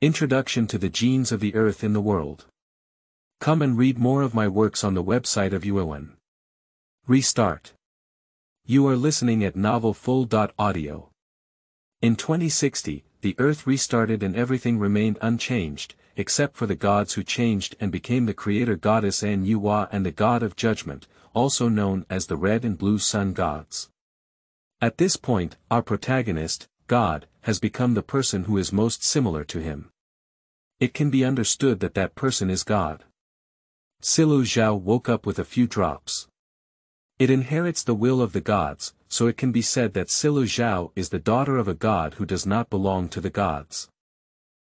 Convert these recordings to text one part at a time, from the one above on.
Introduction to the Genes of the Earth in the World. Come and read more of my works on the website of UON. Restart. You are listening at novelfull.audio. In 2060, the Earth restarted and everything remained unchanged, except for the gods who changed and became the creator goddess Nuwa and the god of judgment, also known as the red and blue sun gods. At this point, our protagonist, God, has become the person who is most similar to him. It can be understood that that person is God. Silu Zhao woke up with a few drops. It inherits the will of the gods, so it can be said that Silu Zhao is the daughter of a god who does not belong to the gods.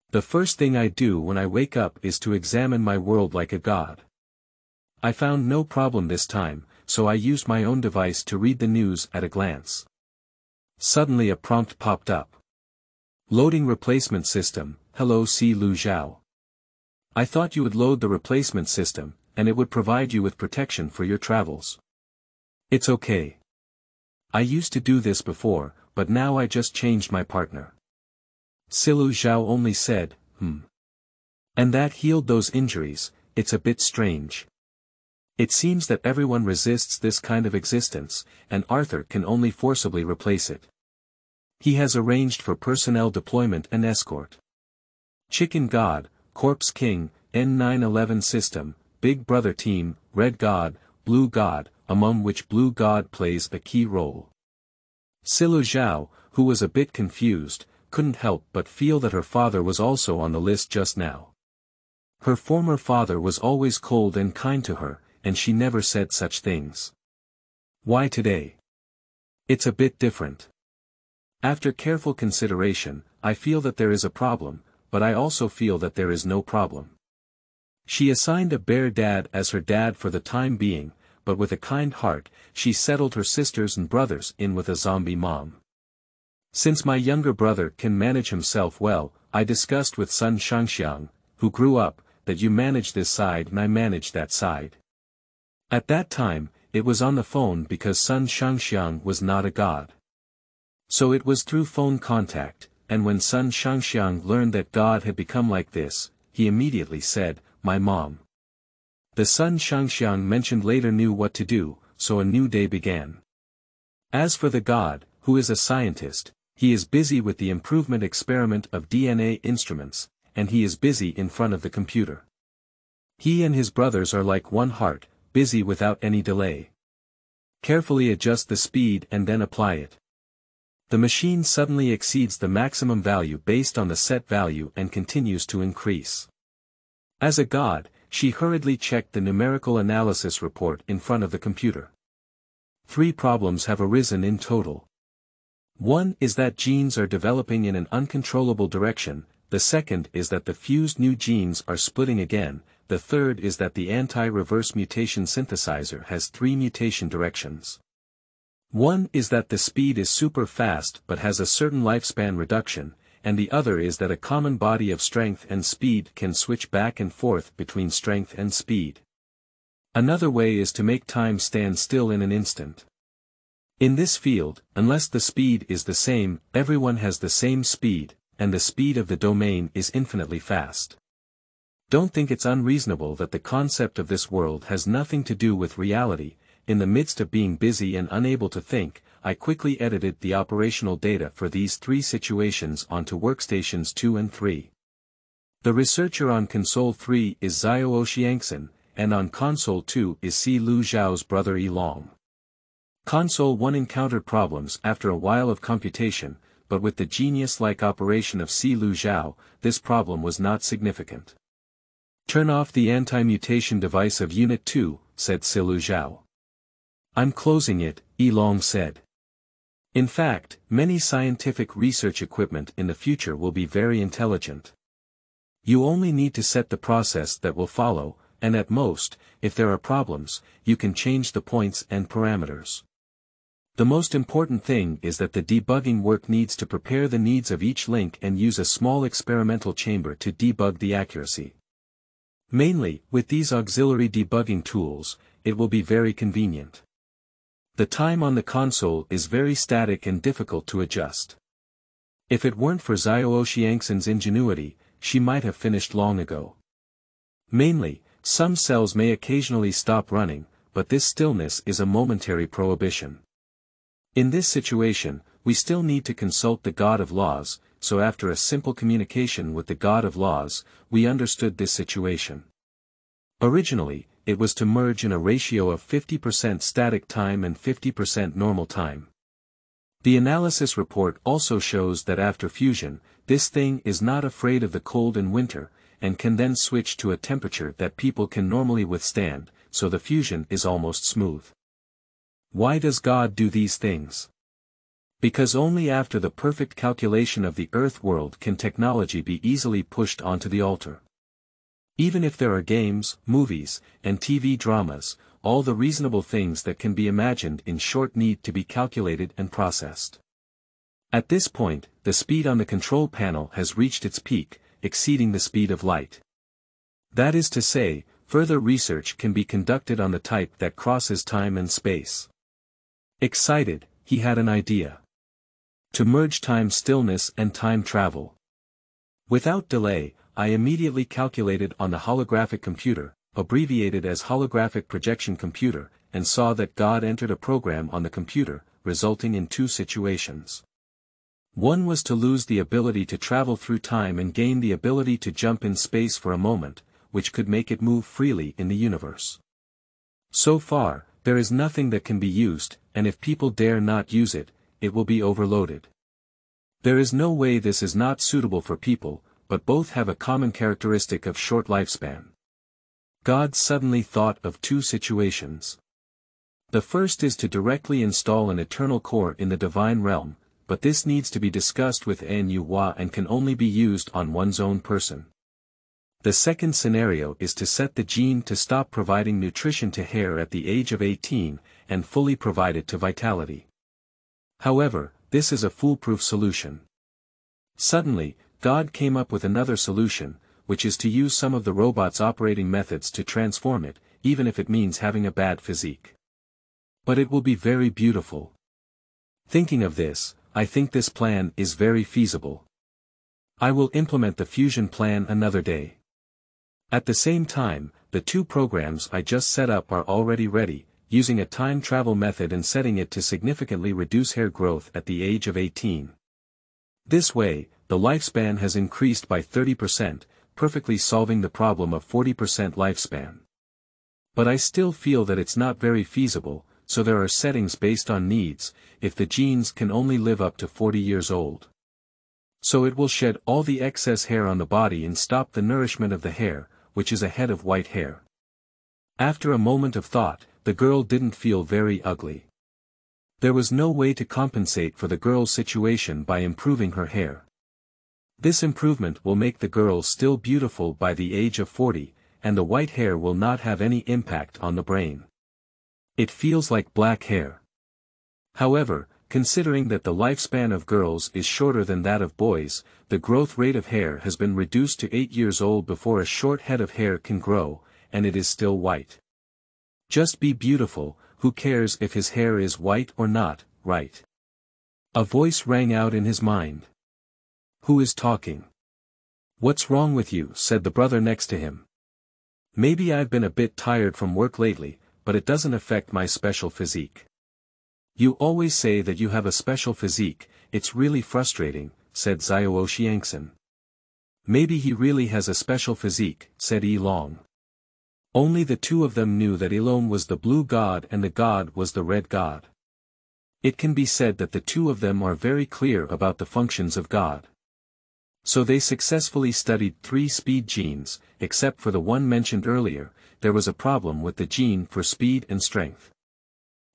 The first thing I do when I wake up is to examine my world like a god. I found no problem this time, so I used my own device to read the news at a glance. Suddenly a prompt popped up. Loading replacement system, hello Silu Zhao. I thought you would load the replacement system, and it would provide you with protection for your travels. It's okay. I used to do this before, but now I just changed my partner. Silu Zhao only said, And that healed those injuries. It's a bit strange. It seems that everyone resists this kind of existence, and Arthur can only forcibly replace it. He has arranged for personnel deployment and escort. Chicken God, Corpse King, N911 System, Big Brother Team, Red God, Blue God, among which Blue God plays a key role. Silu Zhao, who was a bit confused, couldn't help but feel that her father was also on the list just now. Her former father was always cold and kind to her, and she never said such things. Why today? It's a bit different. After careful consideration, I feel that there is a problem, but I also feel that there is no problem. She assigned a bear dad as her dad for the time being, but with a kind heart, she settled her sisters and brothers in with a zombie mom. Since my younger brother can manage himself well, I discussed with Sun Shangxiang, who grew up, that you manage this side and I manage that side. At that time, it was on the phone because Sun Shangxiang was not a god. So it was through phone contact, and when Sun Shangxiang learned that God had become like this, he immediately said, my mom. The Sun Shangxiang mentioned later knew what to do, so a new day began. As for the god, who is a scientist, he is busy with the improvement experiment of DNA instruments, and he is busy in front of the computer. He and his brothers are like one heart, busy without any delay. Carefully adjust the speed and then apply it. The machine suddenly exceeds the maximum value based on the set value and continues to increase. As a god, she hurriedly checked the numerical analysis report in front of the computer. 3 problems have arisen in total. One is that genes are developing in an uncontrollable direction, the second is that the fused new genes are splitting again, the third is that the anti-reverse mutation synthesizer has 3 mutation directions. One is that the speed is super fast but has a certain lifespan reduction, and the other is that a common body of strength and speed can switch back and forth between strength and speed. Another way is to make time stand still in an instant. In this field, unless the speed is the same, everyone has the same speed, and the speed of the domain is infinitely fast. Don't think it's unreasonable that the concept of this world has nothing to do with reality. In the midst of being busy and unable to think, I quickly edited the operational data for these 3 situations onto workstations 2 and 3. The researcher on console 3 is Xiao Xiangxin, and on console 2 is Silu Zhao's brother Yilong. Console 1 encountered problems after a while of computation, but with the genius-like operation of Silu Zhao, this problem was not significant. Turn off the anti-mutation device of Unit 2, said Silu Zhao. I'm closing it, Yilong said. In fact, many scientific research equipment in the future will be very intelligent. You only need to set the process that will follow, and at most, if there are problems, you can change the points and parameters. The most important thing is that the debugging work needs to prepare the needs of each link and use a small experimental chamber to debug the accuracy. Mainly, with these auxiliary debugging tools, it will be very convenient. The time on the console is very static and difficult to adjust. If it weren't for Xiao Xiangxin's ingenuity, she might have finished long ago. Mainly, some cells may occasionally stop running, but this stillness is a momentary prohibition. In this situation, we still need to consult the God of laws, so after a simple communication with the God of laws, we understood this situation. Originally, it was to merge in a ratio of 50% static time and 50% normal time. The analysis report also shows that after fusion, this thing is not afraid of the cold in winter, and can then switch to a temperature that people can normally withstand, so the fusion is almost smooth. Why does God do these things? Because only after the perfect calculation of the Earth world can technology be easily pushed onto the altar. Even if there are games, movies, and TV dramas, all the reasonable things that can be imagined in short need to be calculated and processed. At this point, the speed on the control panel has reached its peak, exceeding the speed of light. That is to say, further research can be conducted on the type that crosses time and space. Excited, he had an idea. To merge time stillness and time travel. Without delay, I immediately calculated on the holographic computer, abbreviated as holographic projection computer, and saw that God entered a program on the computer, resulting in two situations. One was to lose the ability to travel through time and gain the ability to jump in space for a moment, which could make it move freely in the universe. So far, there is nothing that can be used, and if people dare not use it, it will be overloaded. There is no way this is not suitable for people, but both have a common characteristic of short lifespan. God suddenly thought of two situations. The first is to directly install an eternal core in the divine realm, but this needs to be discussed with Ennui and can only be used on one's own person. The second scenario is to set the gene to stop providing nutrition to hair at the age of 18, and fully provide it to vitality. However, this is a foolproof solution. Suddenly, God came up with another solution, which is to use some of the robot's operating methods to transform it, even if it means having a bad physique. But it will be very beautiful. Thinking of this, I think this plan is very feasible. I will implement the fusion plan another day. At the same time, the two programs I just set up are already ready, using a time travel method and setting it to significantly reduce hair growth at the age of 18. This way, the lifespan has increased by 30%, perfectly solving the problem of 40% lifespan. But I still feel that it's not very feasible, so there are settings based on needs, if the genes can only live up to 40 years old. So it will shed all the excess hair on the body and stop the nourishment of the hair, which is a head of white hair. After a moment of thought, the girl didn't feel very ugly. There was no way to compensate for the girl's situation by improving her hair. This improvement will make the girl still beautiful by the age of 40, and the white hair will not have any impact on the brain. It feels like black hair. However, considering that the lifespan of girls is shorter than that of boys, the growth rate of hair has been reduced to 8 years old before a short head of hair can grow, and it is still white. Just be beautiful, who cares if his hair is white or not, right? A voice rang out in his mind. Who is talking? What's wrong with you? Said the brother next to him. Maybe I've been a bit tired from work lately, but it doesn't affect my special physique. You always say that you have a special physique, it's really frustrating, said Xiao Xiangxin. Maybe he really has a special physique, said Yi Long. Only the two of them knew that Elon was the blue god and the god was the red god. It can be said that the two of them are very clear about the functions of God. So they successfully studied 3 speed genes, except for the one mentioned earlier, there was a problem with the gene for speed and strength.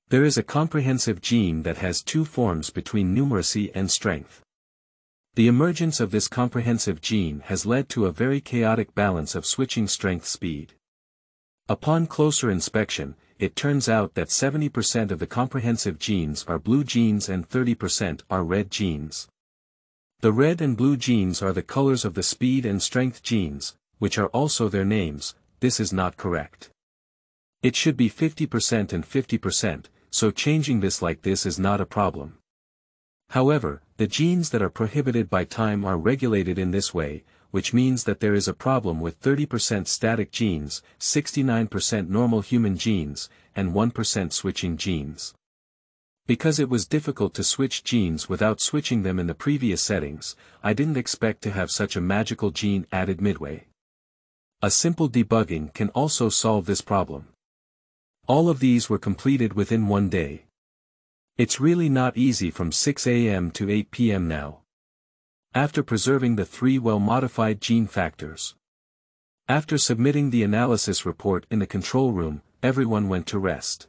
There is a comprehensive gene that has 2 forms between numeracy and strength. The emergence of this comprehensive gene has led to a very chaotic balance of switching strength-speed. Upon closer inspection, it turns out that 70% of the comprehensive genes are blue genes and 30% are red genes. The red and blue genes are the colors of the speed and strength genes, which are also their names. This is not correct. It should be 50% and 50%, so changing this like this is not a problem. However, the genes that are prohibited by time are regulated in this way, which means that there is a problem with 30% static genes, 69% normal human genes, and 1% switching genes. Because it was difficult to switch genes without switching them in the previous settings, I didn't expect to have such a magical gene added midway. A simple debugging can also solve this problem. All of these were completed within one day. It's really not easy from 6 a.m. to 8 p.m. now. After preserving the 3 well-modified gene factors. After submitting the analysis report in the control room, everyone went to rest.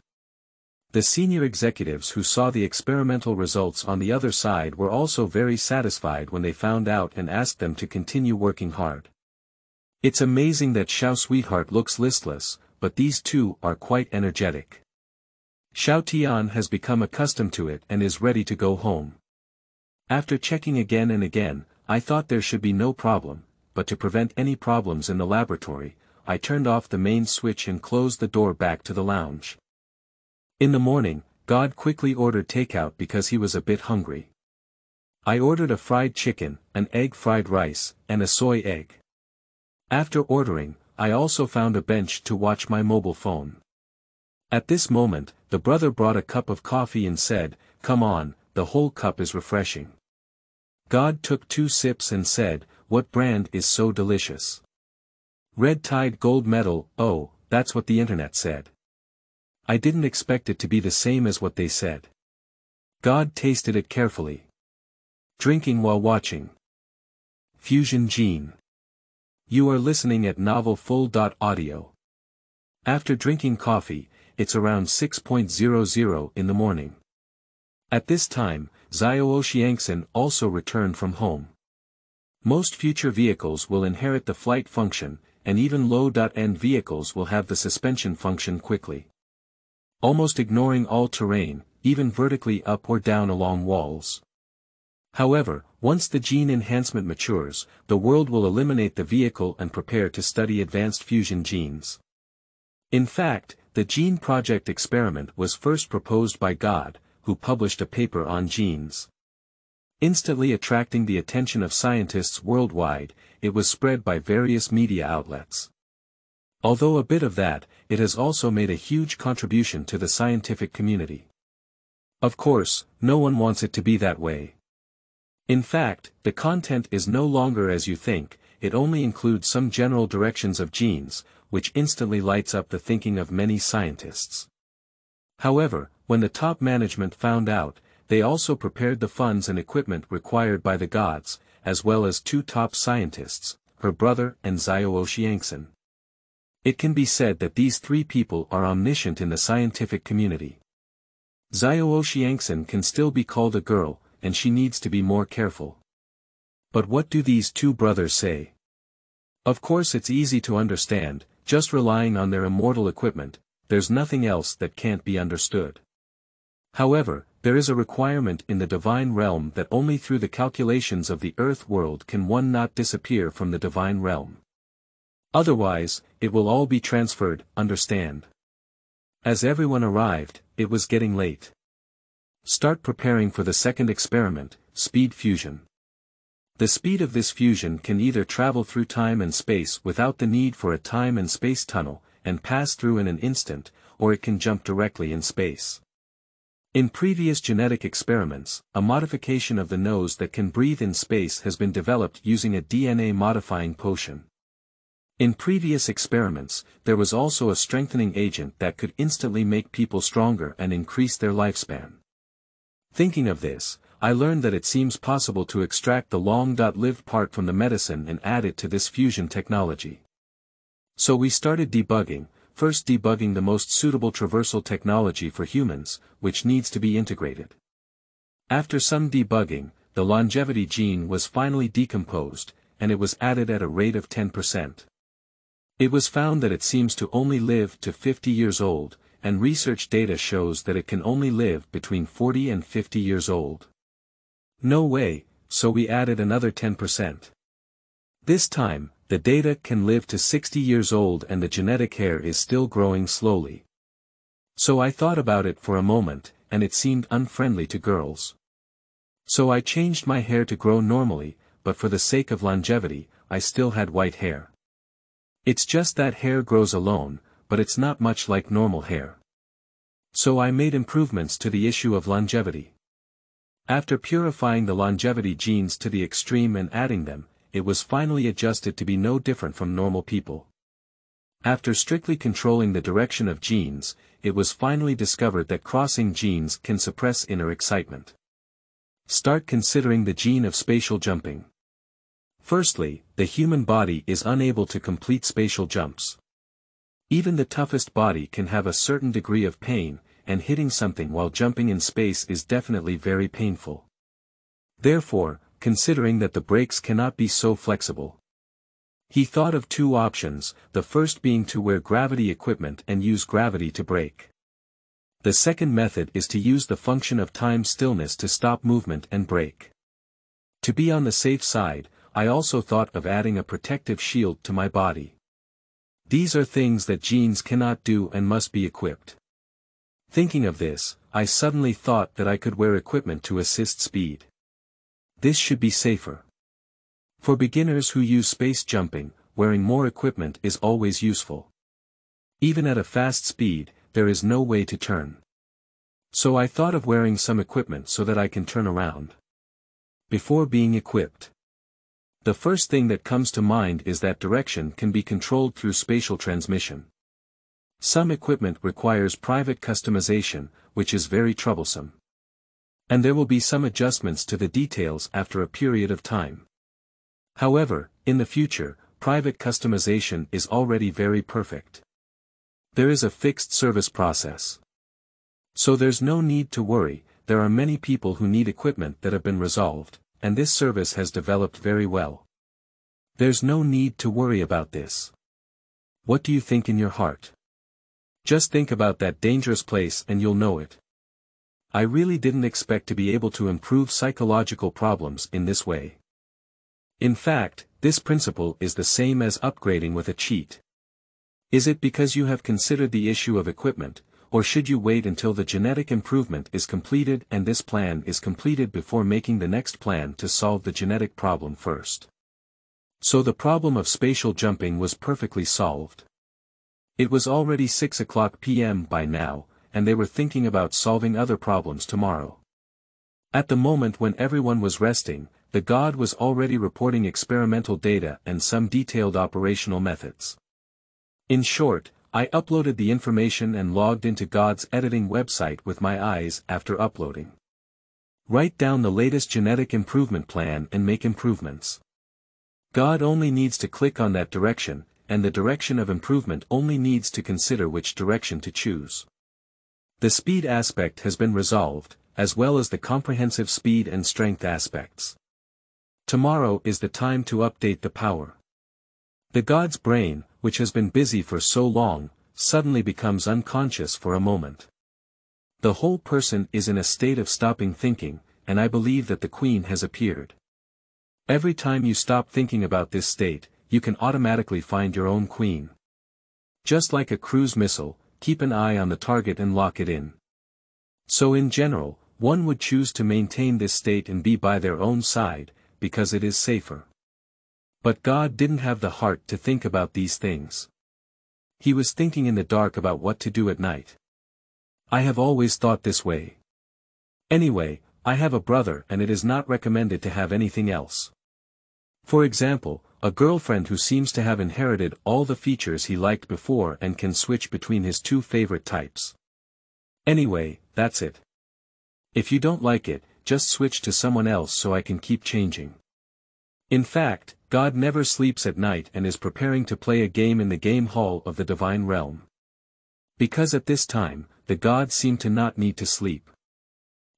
The senior executives who saw the experimental results on the other side were also very satisfied when they found out and asked them to continue working hard. It's amazing that Xiao Sweetheart looks listless, but these two are quite energetic. Xiao Tian has become accustomed to it and is ready to go home. After checking again and again, I thought there should be no problem, but to prevent any problems in the laboratory, I turned off the main switch and closed the door back to the lounge. In the morning, God quickly ordered takeout because he was a bit hungry. I ordered a fried chicken, an egg fried rice, and a soy egg. After ordering, I also found a bench to watch my mobile phone. At this moment, the brother brought a cup of coffee and said, "Come on, the whole cup is refreshing." God took 2 sips and said, "What brand is so delicious?" "Red Tide Gold Medal." "Oh, that's what the internet said." I didn't expect it to be the same as what they said. God tasted it carefully. Drinking while watching. Fusion Gene. You are listening at NovelFull.audio. After drinking coffee, it's around 6:00 in the morning. At this time, Xiao Xiangxin also returned from home. Most future vehicles will inherit the flight function, and even low-end vehicles will have the suspension function quickly. Almost ignoring all terrain, even vertically up or down along walls. However, once the gene enhancement matures, the world will eliminate the vehicle and prepare to study advanced fusion genes. In fact, the Gene Project experiment was first proposed by God, who published a paper on genes. Instantly attracting the attention of scientists worldwide, it was spread by various media outlets. Although a bit of that, it has also made a huge contribution to the scientific community. Of course, no one wants it to be that way. In fact, the content is no longer as you think, it only includes some general directions of genes, which instantly lights up the thinking of many scientists. However, when the top management found out, they also prepared the funds and equipment required by the gods, as well as 2 top scientists, her brother and Xiao Xiangxin. It can be said that these 3 people are omniscient in the scientific community. Xiao Xiangxin can still be called a girl, and she needs to be more careful. But what do these 2 brothers say? Of course it's easy to understand, just relying on their immortal equipment, there's nothing else that can't be understood. However, there is a requirement in the divine realm that only through the calculations of the earth world can one not disappear from the divine realm. Otherwise, it will all be transferred, understand? As everyone arrived, it was getting late. Start preparing for the second experiment, speed fusion. The speed of this fusion can either travel through time and space without the need for a time and space tunnel, and pass through in an instant, or it can jump directly in space. In previous genetic experiments, a modification of the nose that can breathe in space has been developed using a DNA-modifying potion. In previous experiments, there was also a strengthening agent that could instantly make people stronger and increase their lifespan. Thinking of this, I learned that it seems possible to extract the long-lived part from the medicine and add it to this fusion technology. So we started debugging, first debugging the most suitable traversal technology for humans, which needs to be integrated. After some debugging, the longevity gene was finally decomposed, and it was added at a rate of 10%. It was found that it seems to only live to 50 years old, and research data shows that it can only live between 40 and 50 years old. No way, so we added another 10%. This time, the data can live to 60 years old and the genetic hair is still growing slowly. So I thought about it for a moment, and it seemed unfriendly to girls. So I changed my hair to grow normally, but for the sake of longevity, I still had white hair. It's just that hair grows alone, but it's not much like normal hair. So I made improvements to the issue of longevity. After purifying the longevity genes to the extreme and adding them, it was finally adjusted to be no different from normal people. After strictly controlling the direction of genes, it was finally discovered that crossing genes can suppress inner excitement. Start considering the gene of spatial jumping. Firstly, the human body is unable to complete spatial jumps. Even the toughest body can have a certain degree of pain, and hitting something while jumping in space is definitely very painful. Therefore, considering that the brakes cannot be so flexible, he thought of two options, the first being to wear gravity equipment and use gravity to brake. The second method is to use the function of time stillness to stop movement and brake. To be on the safe side, I also thought of adding a protective shield to my body. These are things that genes cannot do and must be equipped. Thinking of this, I suddenly thought that I could wear equipment to assist speed. This should be safer. For beginners who use space jumping, wearing more equipment is always useful. Even at a fast speed, there is no way to turn. So I thought of wearing some equipment so that I can turn around. Before being equipped, the first thing that comes to mind is that direction can be controlled through spatial transmission. Some equipment requires private customization, which is very troublesome. And there will be some adjustments to the details after a period of time. However, in the future, private customization is already very perfect. There is a fixed service process. So there's no need to worry, there are many people who need equipment that have been resolved, and this service has developed very well. There's no need to worry about this. What do you think in your heart? Just think about that dangerous place and you'll know it. I really didn't expect to be able to improve psychological problems in this way. In fact, this principle is the same as upgrading with a cheat. Is it because you have considered the issue of equipment, or should you wait until the genetic improvement is completed and this plan is completed before making the next plan to solve the genetic problem first? So the problem of spatial jumping was perfectly solved. It was already 6:00 p.m. by now, and they were thinking about solving other problems tomorrow. At the moment when everyone was resting, the god was already reporting experimental data and some detailed operational methods. In short, I uploaded the information and logged into God's editing website with my eyes after uploading. Write down the latest genetic improvement plan and make improvements. God only needs to click on that direction, and the direction of improvement only needs to consider which direction to choose. The speed aspect has been resolved, as well as the comprehensive speed and strength aspects. Tomorrow is the time to update the power. The god's brain, which has been busy for so long, suddenly becomes unconscious for a moment. The whole person is in a state of stopping thinking, and I believe that the queen has appeared. Every time you stop thinking about this state, you can automatically find your own queen. Just like a cruise missile, keep an eye on the target and lock it in. So in general, one would choose to maintain this state and be by their own side, because it is safer. But God didn't have the heart to think about these things. He was thinking in the dark about what to do at night. I have always thought this way. Anyway, I have a brother and it is not recommended to have anything else. For example, a girlfriend who seems to have inherited all the features he liked before and can switch between his two favorite types. Anyway, that's it. If you don't like it, just switch to someone else so I can keep changing. In fact, God never sleeps at night and is preparing to play a game in the game hall of the divine realm. Because at this time, the gods seem to not need to sleep.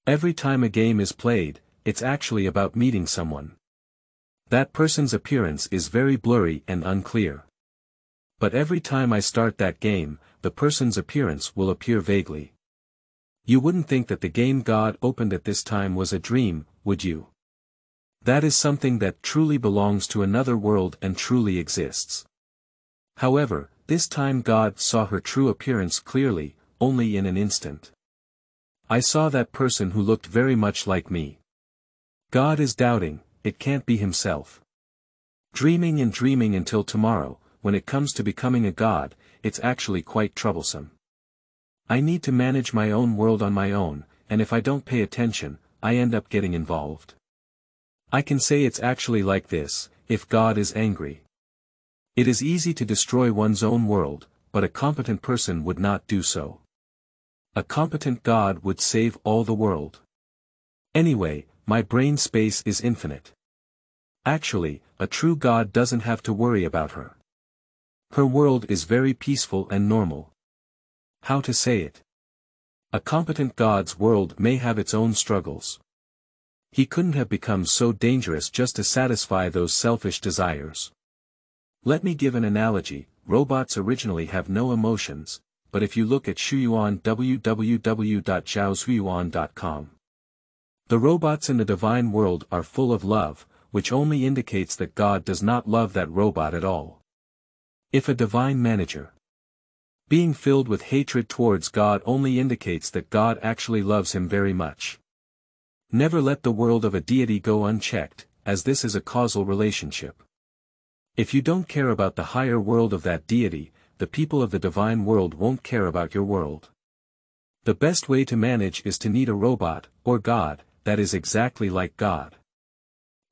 Every time a game is played, it's actually about meeting someone. That person's appearance is very blurry and unclear. But every time I start that game, the person's appearance will appear vaguely. You wouldn't think that the game God opened at this time was a dream, would you? That is something that truly belongs to another world and truly exists. However, this time God saw her true appearance clearly, only in an instant. I saw that person who looked very much like me. God is doubting, it can't be himself. Dreaming and dreaming until tomorrow, when it comes to becoming a god, it's actually quite troublesome. I need to manage my own world on my own, and if I don't pay attention, I end up getting involved. I can say it's actually like this: if God is angry. It is easy to destroy one's own world, but a competent person would not do so. A competent God would save all the world. Anyway, my brain space is infinite. Actually, a true God doesn't have to worry about her. Her world is very peaceful and normal. How to say it? A competent God's world may have its own struggles. He couldn't have become so dangerous just to satisfy those selfish desires. Let me give an analogy. Robots originally have no emotions, but if you look at Shuyuan www.zhaoshuyuan.com. The robots in the divine world are full of love, which only indicates that God does not love that robot at all. If a divine manager being filled with hatred towards God only indicates that God actually loves him very much. Never let the world of a deity go unchecked, as this is a causal relationship. If you don't care about the higher world of that deity, the people of the divine world won't care about your world. The best way to manage is to need a robot, or God, that is exactly like God.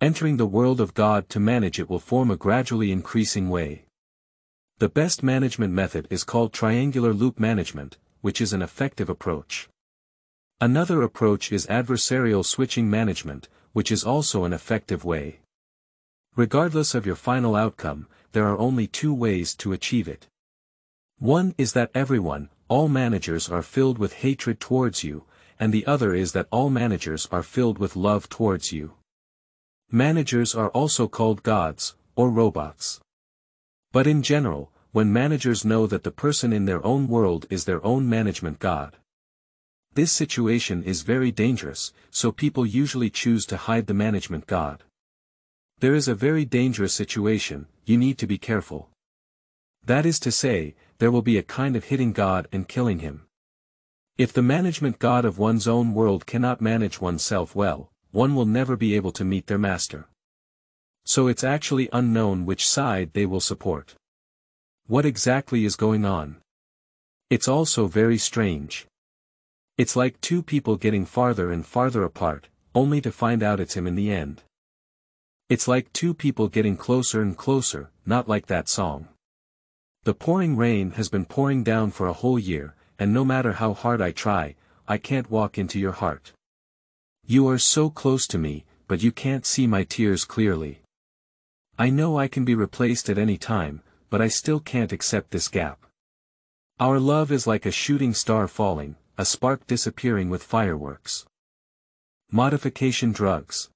Entering the world of God to manage it will form a gradually increasing way. The best management method is called triangular loop management, which is an effective approach. Another approach is adversarial switching management, which is also an effective way. Regardless of your final outcome, there are only two ways to achieve it. One is that everyone, all managers are filled with hatred towards you, and the other is that all managers are filled with love towards you. Managers are also called gods, or robots. But in general, when managers know that the person in their own world is their own management god. This situation is very dangerous, so people usually choose to hide the management god. There is a very dangerous situation, you need to be careful. That is to say, there will be a kind of hitting God and killing him. If the management god of one's own world cannot manage oneself well, one will never be able to meet their master. So it's actually unknown which side they will support. What exactly is going on? It's also very strange. It's like two people getting farther and farther apart, only to find out it's him in the end. It's like two people getting closer and closer, not like that song. The pouring rain has been pouring down for a whole year, and no matter how hard I try, I can't walk into your heart. You are so close to me, but you can't see my tears clearly. I know I can be replaced at any time, but I still can't accept this gap. Our love is like a shooting star falling, a spark disappearing with fireworks. Modification drugs.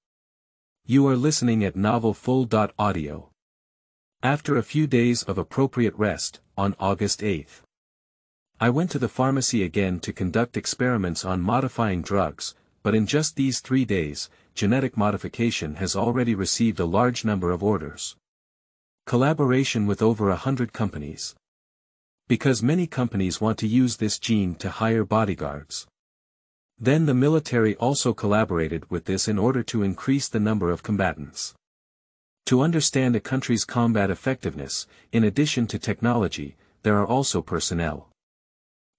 You are listening at novelfull.audio. After a few days of appropriate rest, on August 8th, I went to the pharmacy again to conduct experiments on modifying drugs, but in just these 3 days, genetic modification has already received a large number of orders. Collaboration with over 100 companies. Because many companies want to use this gene to hire bodyguards. Then the military also collaborated with this in order to increase the number of combatants. To understand a country's combat effectiveness, in addition to technology, there are also personnel.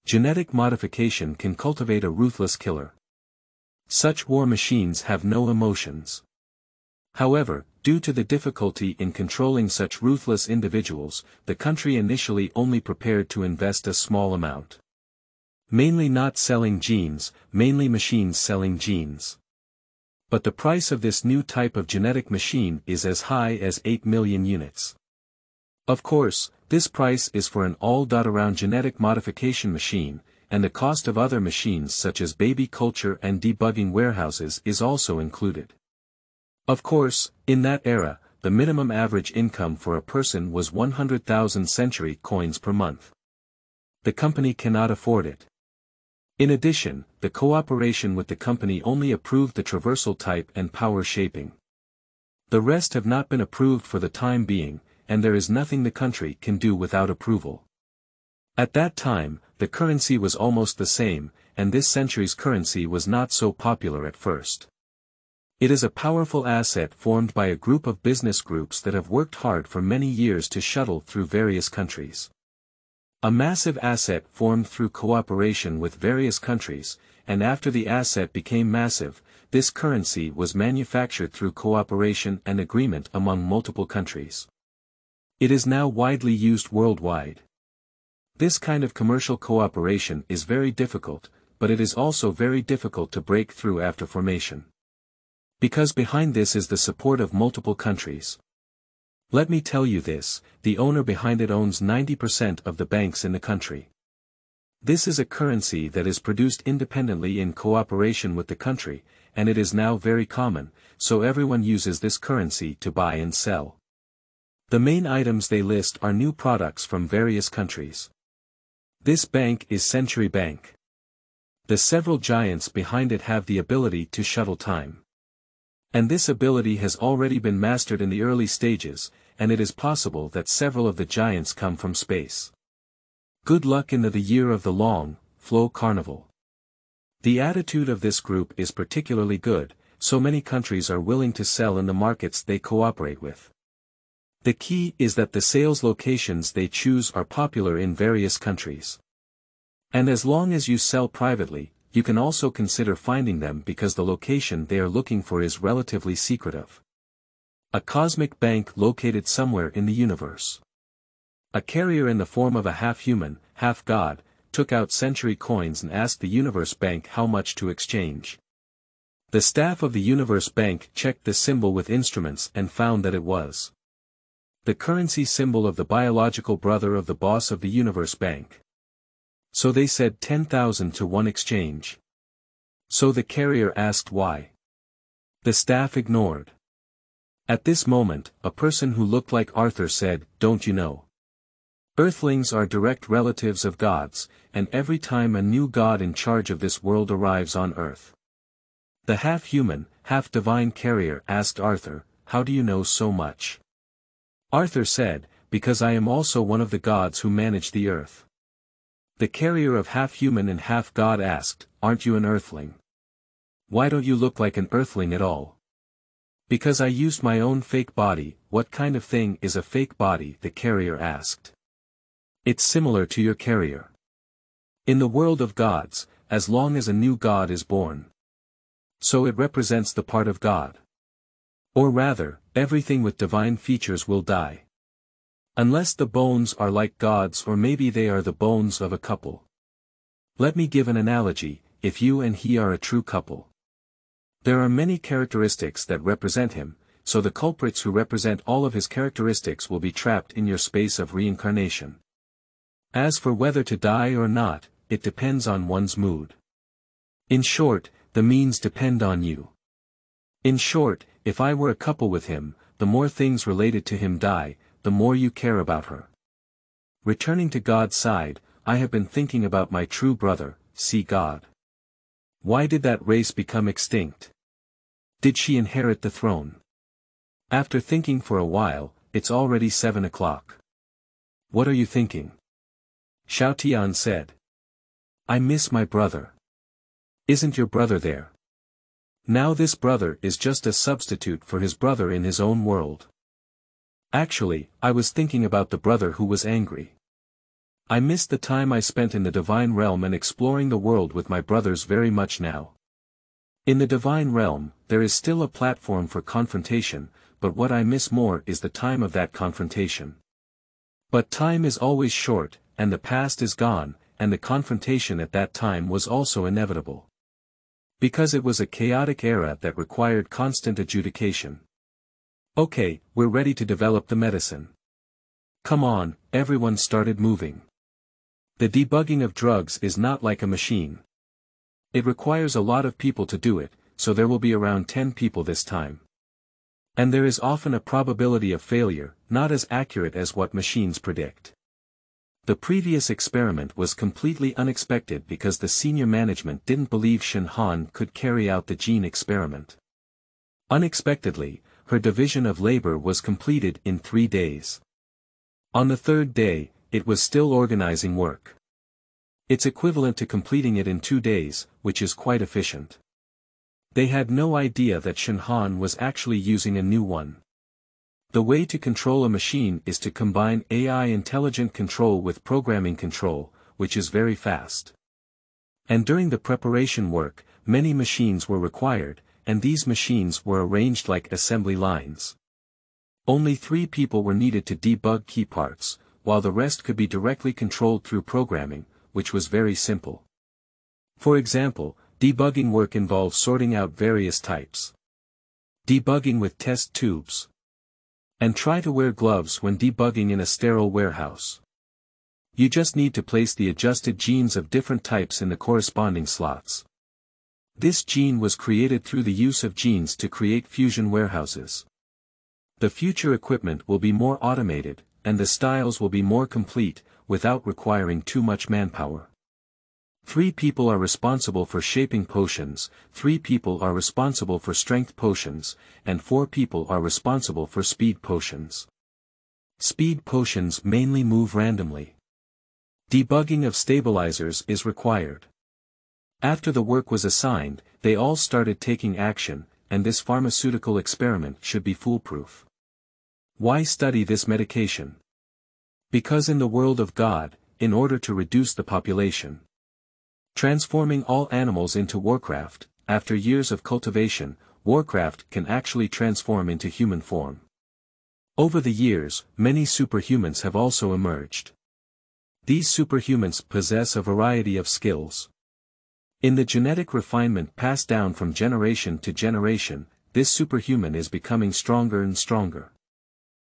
Genetic modification can cultivate a ruthless killer. Such war machines have no emotions. However, due to the difficulty in controlling such ruthless individuals, the country initially only prepared to invest a small amount. Mainly not selling genes, mainly machines selling genes. But the price of this new type of genetic machine is as high as 8 million units. Of course, this price is for an all-around genetic modification machine, and the cost of other machines such as baby culture and debugging warehouses is also included. Of course, in that era, the minimum average income for a person was 100,000 century coins per month. The company cannot afford it. In addition, the cooperation with the company only approved the traversal type and power shaping. The rest have not been approved for the time being, and there is nothing the country can do without approval. At that time, the currency was almost the same, and this century's currency was not so popular at first. It is a powerful asset formed by a group of business groups that have worked hard for many years to shuttle through various countries. A massive asset formed through cooperation with various countries, and after the asset became massive, this currency was manufactured through cooperation and agreement among multiple countries. It is now widely used worldwide. This kind of commercial cooperation is very difficult, but it is also very difficult to break through after formation. Because behind this is the support of multiple countries. Let me tell you this, the owner behind it owns 90% of the banks in the country. This is a currency that is produced independently in cooperation with the country, and it is now very common, so everyone uses this currency to buy and sell. The main items they list are new products from various countries. This bank is Century Bank. The several giants behind it have the ability to shuttle time. And this ability has already been mastered in the early stages, and it is possible that several of the giants come from space. Good luck in the year of the long, flow carnival. The attitude of this group is particularly good, so many countries are willing to sell in the markets they cooperate with. The key is that the sales locations they choose are popular in various countries. And as long as you sell privately, you can also consider finding them because the location they are looking for is relatively secretive. A cosmic bank located somewhere in the universe. A carrier in the form of a half-human, half-god, took out century coins and asked the Universe Bank how much to exchange. The staff of the Universe Bank checked the symbol with instruments and found that it was the currency symbol of the biological brother of the boss of the Universe Bank. So they said 10,000 to 1 exchange. So the carrier asked why. The staff ignored. At this moment, a person who looked like Arthur said, "Don't you know? Earthlings are direct relatives of gods, and every time a new god in charge of this world arrives on Earth." The half-human, half-divine carrier asked Arthur, "How do you know so much?" Arthur said, "Because I am also one of the gods who manage the earth." The carrier of half-human and half-god asked, "Aren't you an earthling? Why don't you look like an earthling at all?" "Because I used my own fake body." "What kind of thing is a fake body?" the carrier asked. "It's similar to your carrier. In the world of gods, as long as a new god is born. So it represents the part of God. Or rather, everything with divine features will die. Unless the bones are like gods, or maybe they are the bones of a couple. Let me give an analogy. If you and he are a true couple, there are many characteristics that represent him, so the culprits who represent all of his characteristics will be trapped in your space of reincarnation. As for whether to die or not, it depends on one's mood. In short, the means depend on you. In short, if I were a couple with him, the more things related to him die, the more you care about her. Returning to God's side, I have been thinking about my true brother, see God. Why did that race become extinct? Did she inherit the throne? After thinking for a while, it's already 7 o'clock. What are you thinking? Xiao Tian said. I miss my brother. Isn't your brother there? Now this brother is just a substitute for his brother in his own world. Actually, I was thinking about the brother who was angry. I miss the time I spent in the divine realm and exploring the world with my brothers very much now. In the divine realm, there is still a platform for confrontation, but what I miss more is the time of that confrontation. But time is always short, and the past is gone, and the confrontation at that time was also inevitable. Because it was a chaotic era that required constant adjudication. Okay, we're ready to develop the medicine. Come on, everyone started moving. The debugging of drugs is not like a machine. It requires a lot of people to do it, so there will be around 10 people this time. And there is often a probability of failure, not as accurate as what machines predict. The previous experiment was completely unexpected because the senior management didn't believe Shen Han could carry out the gene experiment. Unexpectedly, her division of labor was completed in 3 days. On the 3rd day, it was still organizing work. It's equivalent to completing it in 2 days, which is quite efficient. They had no idea that Shinhan was actually using a new one. The way to control a machine is to combine AI intelligent control with programming control, which is very fast. And during the preparation work, many machines were required, and these machines were arranged like assembly lines. Only 3 people were needed to debug key parts, while the rest could be directly controlled through programming, which was very simple. For example, debugging work involves sorting out various types. Debugging with test tubes. And try to wear gloves when debugging in a sterile warehouse. You just need to place the adjusted genes of different types in the corresponding slots. This gene was created through the use of genes to create fusion warehouses. The future equipment will be more automated, and the styles will be more complete, without requiring too much manpower. 3 people are responsible for shaping potions, 3 people are responsible for strength potions, and 4 people are responsible for speed potions. Speed potions mainly move randomly. Debugging of stabilizers is required. After the work was assigned, they all started taking action, and this pharmaceutical experiment should be foolproof. Why study this medication? Because in the world of God, in order to reduce the population, transforming all animals into Warcraft, after years of cultivation, Warcraft can actually transform into human form. Over the years, many superhumans have also emerged. These superhumans possess a variety of skills. In the genetic refinement passed down from generation to generation, this superhuman is becoming stronger and stronger.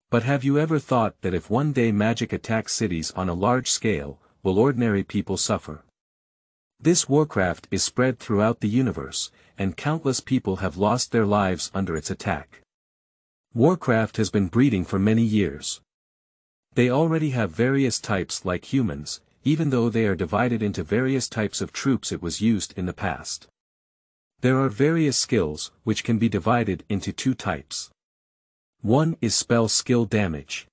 But have you ever thought that if one day magic attacks cities on a large scale, will ordinary people suffer? This Warcraft is spread throughout the universe, and countless people have lost their lives under its attack. Warcraft has been breeding for many years. They already have various types like humans, even though they are divided into various types of troops it was used in the past. There are various skills, which can be divided into 2 types. One is spell skill damage.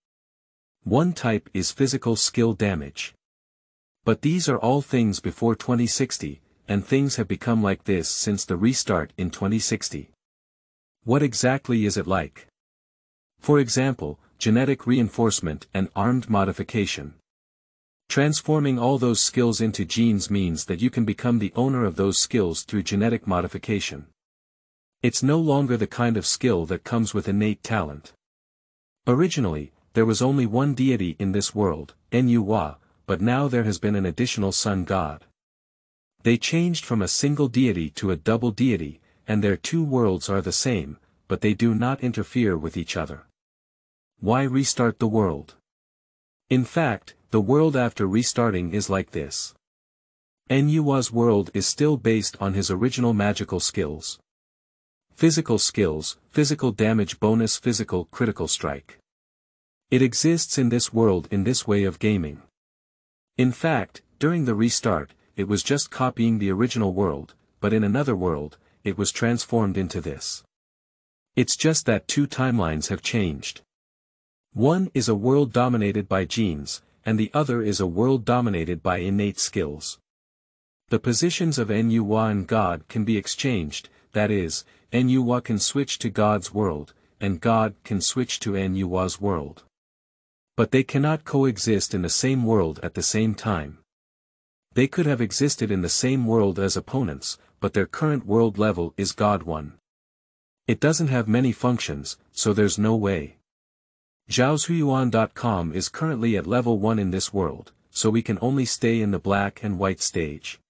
One type is physical skill damage. But these are all things before 2060, and things have become like this since the restart in 2060. What exactly is it like? For example, genetic reinforcement and armed modification. Transforming all those skills into genes means that you can become the owner of those skills through genetic modification. It's no longer the kind of skill that comes with innate talent. Originally, there was only one deity in this world, Enyu, but now there has been an additional sun god. They changed from a single deity to a double deity, and their 2 worlds are the same, but they do not interfere with each other. Why restart the world? In fact, the world after restarting is like this. Enyuwa's world is still based on his original magical skills. Physical skills, physical damage bonus, physical critical strike. It exists in this world in this way of gaming. In fact, during the restart, it was just copying the original world, but in another world, it was transformed into this. It's just that 2 timelines have changed. One is a world dominated by genes, and the other is a world dominated by innate skills. The positions of Enyu and God can be exchanged, that is, Enyu can switch to God's world, and God can switch to Enyuwa's world. But they cannot coexist in the same world at the same time. They could have existed in the same world as opponents, but their current world level is God 1. It doesn't have many functions, so there's no way. Zhaoshuyuan.com is currently at level 1 in this world, so we can only stay in the black and white stage.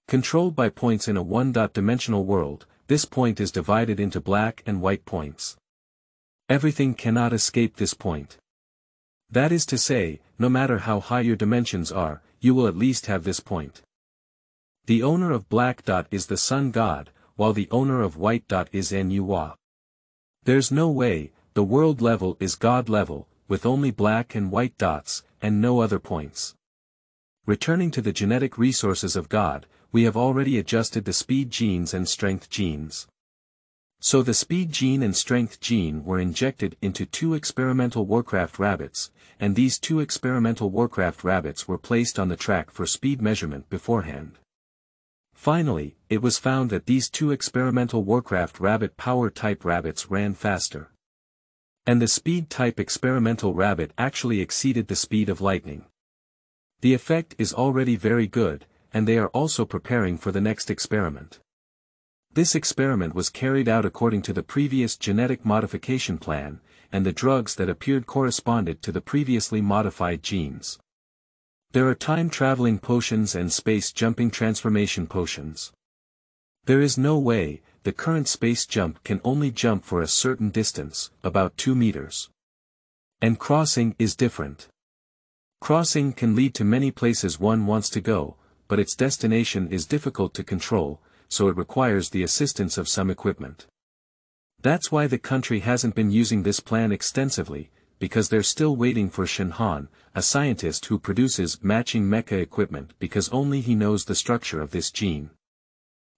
Controlled by points in a one-dimensional world, this point is divided into black and white points. Everything cannot escape this point. That is to say, no matter how high your dimensions are, you will at least have this point. The owner of black dot is the sun god, while the owner of white dot is Enyu. There's no way, the world level is God level, with only black and white dots, and no other points. Returning to the genetic resources of God, we have already adjusted the speed genes and strength genes. So the speed gene and strength gene were injected into 2 experimental Warcraft rabbits, and these 2 experimental Warcraft rabbits were placed on the track for speed measurement beforehand. Finally, it was found that these two experimental Warcraft rabbit power-type rabbits ran faster. And the speed-type experimental rabbit actually exceeded the speed of lightning. The effect is already very good, and they are also preparing for the next experiment. This experiment was carried out according to the previous genetic modification plan, and the drugs that appeared corresponded to the previously modified genes. There are time-traveling potions and space-jumping transformation potions. There is no way, the current space jump can only jump for a certain distance, about 2 meters. And crossing is different. Crossing can lead to many places one wants to go, but its destination is difficult to control, so it requires the assistance of some equipment. That's why the country hasn't been using this plan extensively, because they're still waiting for Shenhan, a scientist who produces matching mecha equipment because only he knows the structure of this gene.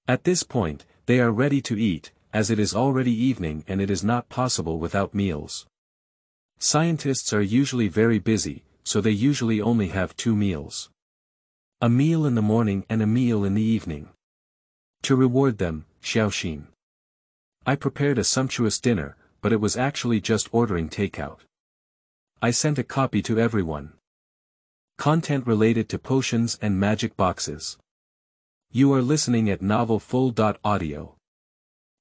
At this point, they are ready to eat, as it is already evening and it is not possible without meals. Scientists are usually very busy, so they usually only have 2 meals. A meal in the morning and a meal in the evening. To reward them, Xiaoxin. I prepared a sumptuous dinner, but it was actually just ordering takeout. I sent a copy to everyone. Content related to potions and magic boxes. You are listening at novelfull.audio.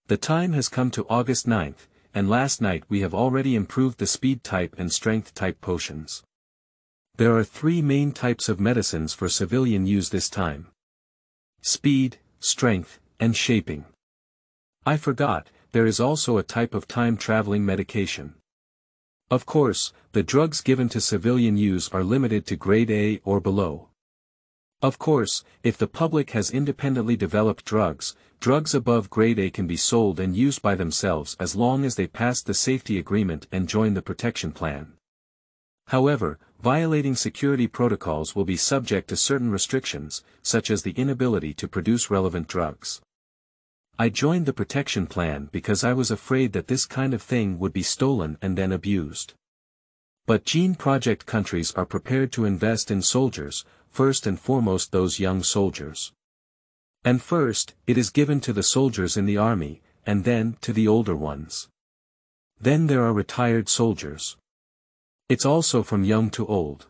The time has come to August 9th, and last night we have already improved the speed type and strength type potions. There are 3 main types of medicines for civilian use this time. Speed, strength, and shaping. I forgot, there is also a type of time-traveling medication. Of course, the drugs given to civilian use are limited to grade A or below. Of course, if the public has independently developed drugs, drugs above grade A can be sold and used by themselves as long as they pass the safety agreement and join the protection plan. However, violating security protocols will be subject to certain restrictions, such as the inability to produce relevant drugs. I joined the protection plan because I was afraid that this kind of thing would be stolen and then abused. But Gene Project countries are prepared to invest in soldiers, first and foremost those young soldiers. And first, it is given to the soldiers in the army, and then to the older ones. Then there are retired soldiers. It's also from young to old.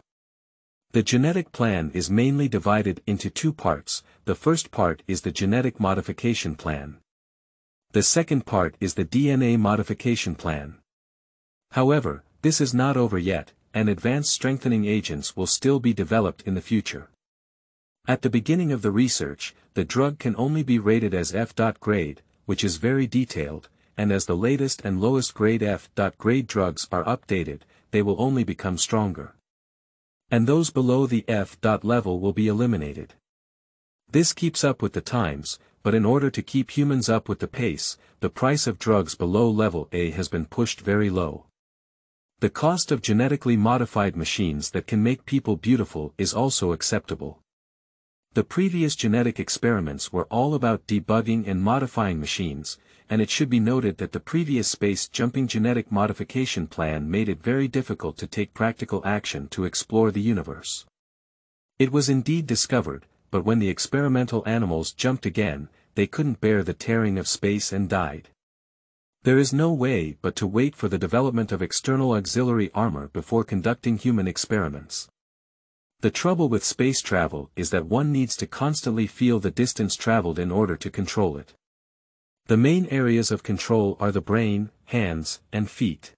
The genetic plan is mainly divided into 2 parts. The first part is the genetic modification plan. The second part is the DNA modification plan. However, this is not over yet, and advanced strengthening agents will still be developed in the future. At the beginning of the research, the drug can only be rated as F. grade, which is very detailed, and as the latest and lowest grade F. grade drugs are updated, they will only become stronger. And those below the F. level will be eliminated. This keeps up with the times, but in order to keep humans up with the pace, the price of drugs below level A has been pushed very low. The cost of genetically modified machines that can make people beautiful is also acceptable. The previous genetic experiments were all about debugging and modifying machines, and it should be noted that the previous space-jumping genetic modification plan made it very difficult to take practical action to explore the universe. It was indeed discovered, but when the experimental animals jumped again, they couldn't bear the tearing of space and died. There is no way but to wait for the development of external auxiliary armor before conducting human experiments. The trouble with space travel is that one needs to constantly feel the distance traveled in order to control it. The main areas of control are the brain, hands, and feet.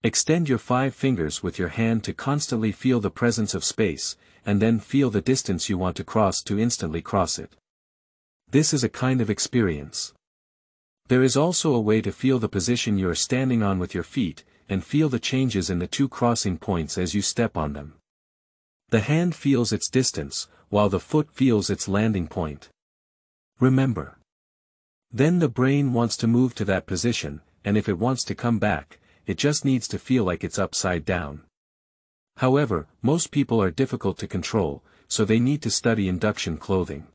Extend your 5 fingers with your hand to constantly feel the presence of space, and then feel the distance you want to cross to instantly cross it. This is a kind of experience. There is also a way to feel the position you are standing on with your feet, and feel the changes in the 2 crossing points as you step on them. The hand feels its distance, while the foot feels its landing point. Remember. Then the brain wants to move to that position, and if it wants to come back, it just needs to feel like it's upside down. However, most people are difficult to control, so they need to study induction clothing.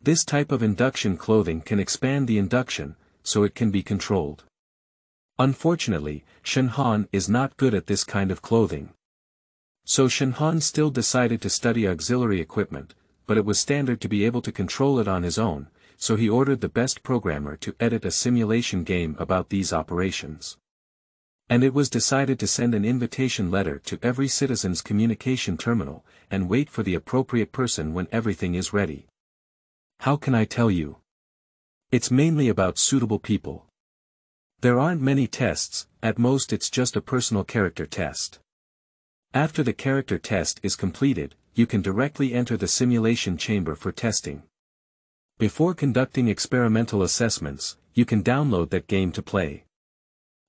This type of induction clothing can expand the induction, so it can be controlled. Unfortunately, Shenhan is not good at this kind of clothing. So Shenhan still decided to study auxiliary equipment, but it was standard to be able to control it on his own, so he ordered the best programmer to edit a simulation game about these operations. And it was decided to send an invitation letter to every citizen's communication terminal, and wait for the appropriate person when everything is ready. How can I tell you? It's mainly about suitable people. There aren't many tests, at most it's just a personal character test. After the character test is completed, you can directly enter the simulation chamber for testing. Before conducting experimental assessments, you can download that game to play.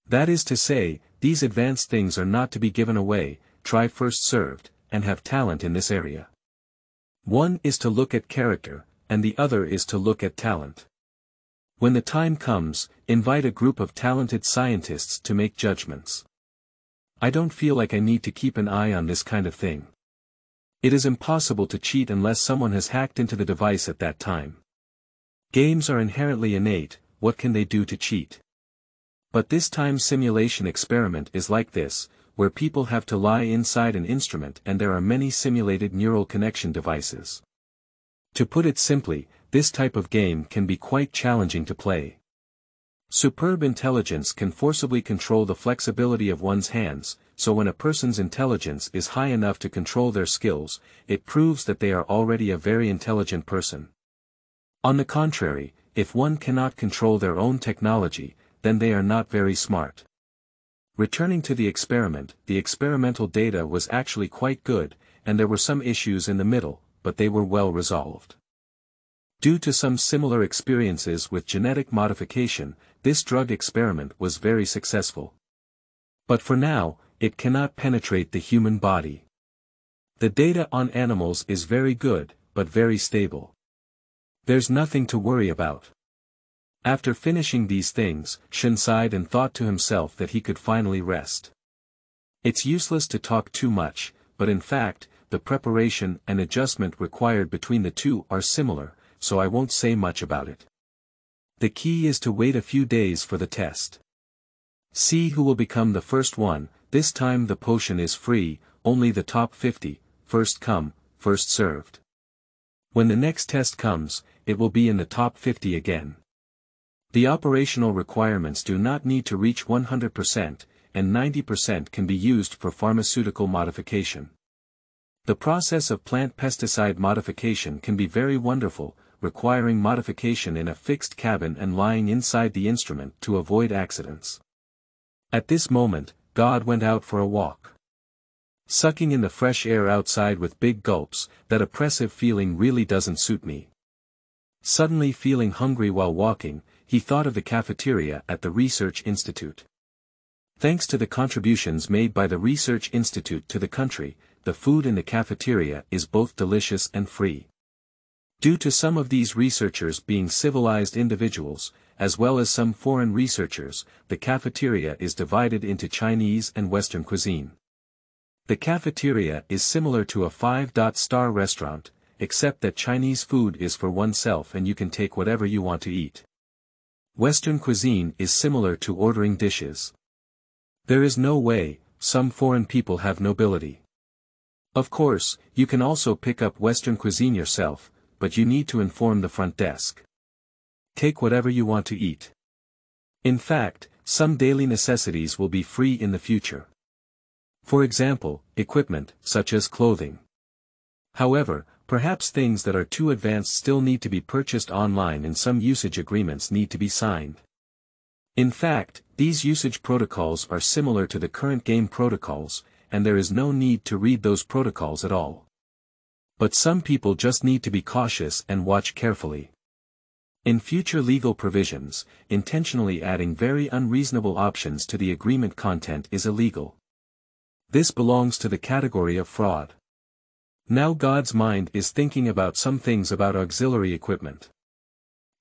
That is to say, these advanced things are not to be given away, try first served, and have talent in this area. One is to look at character, and the other is to look at talent. When the time comes, invite a group of talented scientists to make judgments. I don't feel like I need to keep an eye on this kind of thing. It is impossible to cheat unless someone has hacked into the device at that time. Games are inherently innate, what can they do to cheat? But this time simulation experiment is like this, where people have to lie inside an instrument and there are many simulated neural connection devices. To put it simply, this type of game can be quite challenging to play. Superb intelligence can forcibly control the flexibility of one's hands, so when a person's intelligence is high enough to control their skills, it proves that they are already a very intelligent person. On the contrary, if one cannot control their own technology, then they are not very smart. Returning to the experiment, the experimental data was actually quite good, and there were some issues in the middle, but they were well resolved. Due to some similar experiences with genetic modification, this drug experiment was very successful. But for now, it cannot penetrate the human body. The data on animals is very good, but very stable. There's nothing to worry about. After finishing these things, Shen sighed and thought to himself that he could finally rest. It's useless to talk too much, but in fact, the preparation and adjustment required between the two are similar, so I won't say much about it. The key is to wait a few days for the test. See who will become the first one. This time the potion is free, only the top 50, first come, first served. When the next test comes, it will be in the top 50 again. The operational requirements do not need to reach 100%, and 90% can be used for pharmaceutical modification. The process of plant pesticide modification can be very wonderful, requiring modification in a fixed cabin and lying inside the instrument to avoid accidents. At this moment, God went out for a walk. Sucking in the fresh air outside with big gulps, that oppressive feeling really doesn't suit me. Suddenly feeling hungry while walking, he thought of the cafeteria at the Research Institute. Thanks to the contributions made by the Research Institute to the country, the food in the cafeteria is both delicious and free. Due to some of these researchers being civilized individuals, as well as some foreign researchers, the cafeteria is divided into Chinese and Western cuisine. The cafeteria is similar to a 5-star restaurant, except that Chinese food is for oneself and you can take whatever you want to eat. Western cuisine is similar to ordering dishes. There is no way, some foreign people have nobility. Of course, you can also pick up Western cuisine yourself, but you need to inform the front desk. Take whatever you want to eat. In fact, some daily necessities will be free in the future. For example, equipment, such as clothing. However, perhaps things that are too advanced still need to be purchased online and some usage agreements need to be signed. In fact, these usage protocols are similar to the current game protocols, and there is no need to read those protocols at all. But some people just need to be cautious and watch carefully. In future legal provisions, intentionally adding very unreasonable options to the agreement content is illegal. This belongs to the category of fraud. Now God's mind is thinking about some things about auxiliary equipment.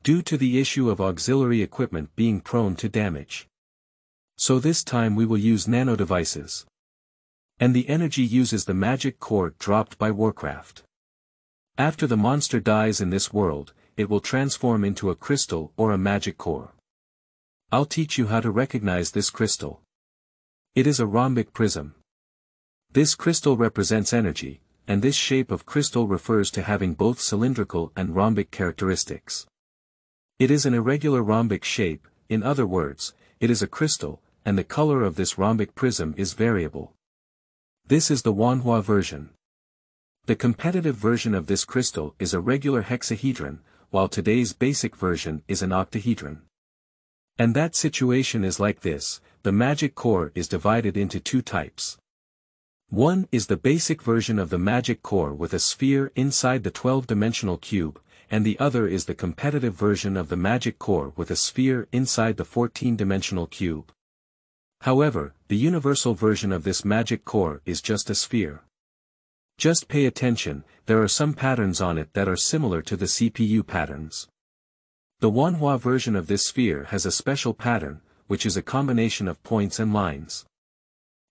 Due to the issue of auxiliary equipment being prone to damage. So this time we will use nano devices. And the energy uses the magic core dropped by Warcraft. After the monster dies in this world, it will transform into a crystal or a magic core. I'll teach you how to recognize this crystal. It is a rhombic prism. This crystal represents energy, and this shape of crystal refers to having both cylindrical and rhombic characteristics. It is an irregular rhombic shape, in other words, it is a crystal, and the color of this rhombic prism is variable. This is the Wanhua version. The competitive version of this crystal is a regular hexahedron, while today's basic version is an octahedron. And that situation is like this: the magic core is divided into two types. One is the basic version of the magic core with a sphere inside the 12-dimensional cube, and the other is the competitive version of the magic core with a sphere inside the 14-dimensional cube. However, the universal version of this magic core is just a sphere. Just pay attention, there are some patterns on it that are similar to the CPU patterns. The Wanhua version of this sphere has a special pattern, which is a combination of points and lines.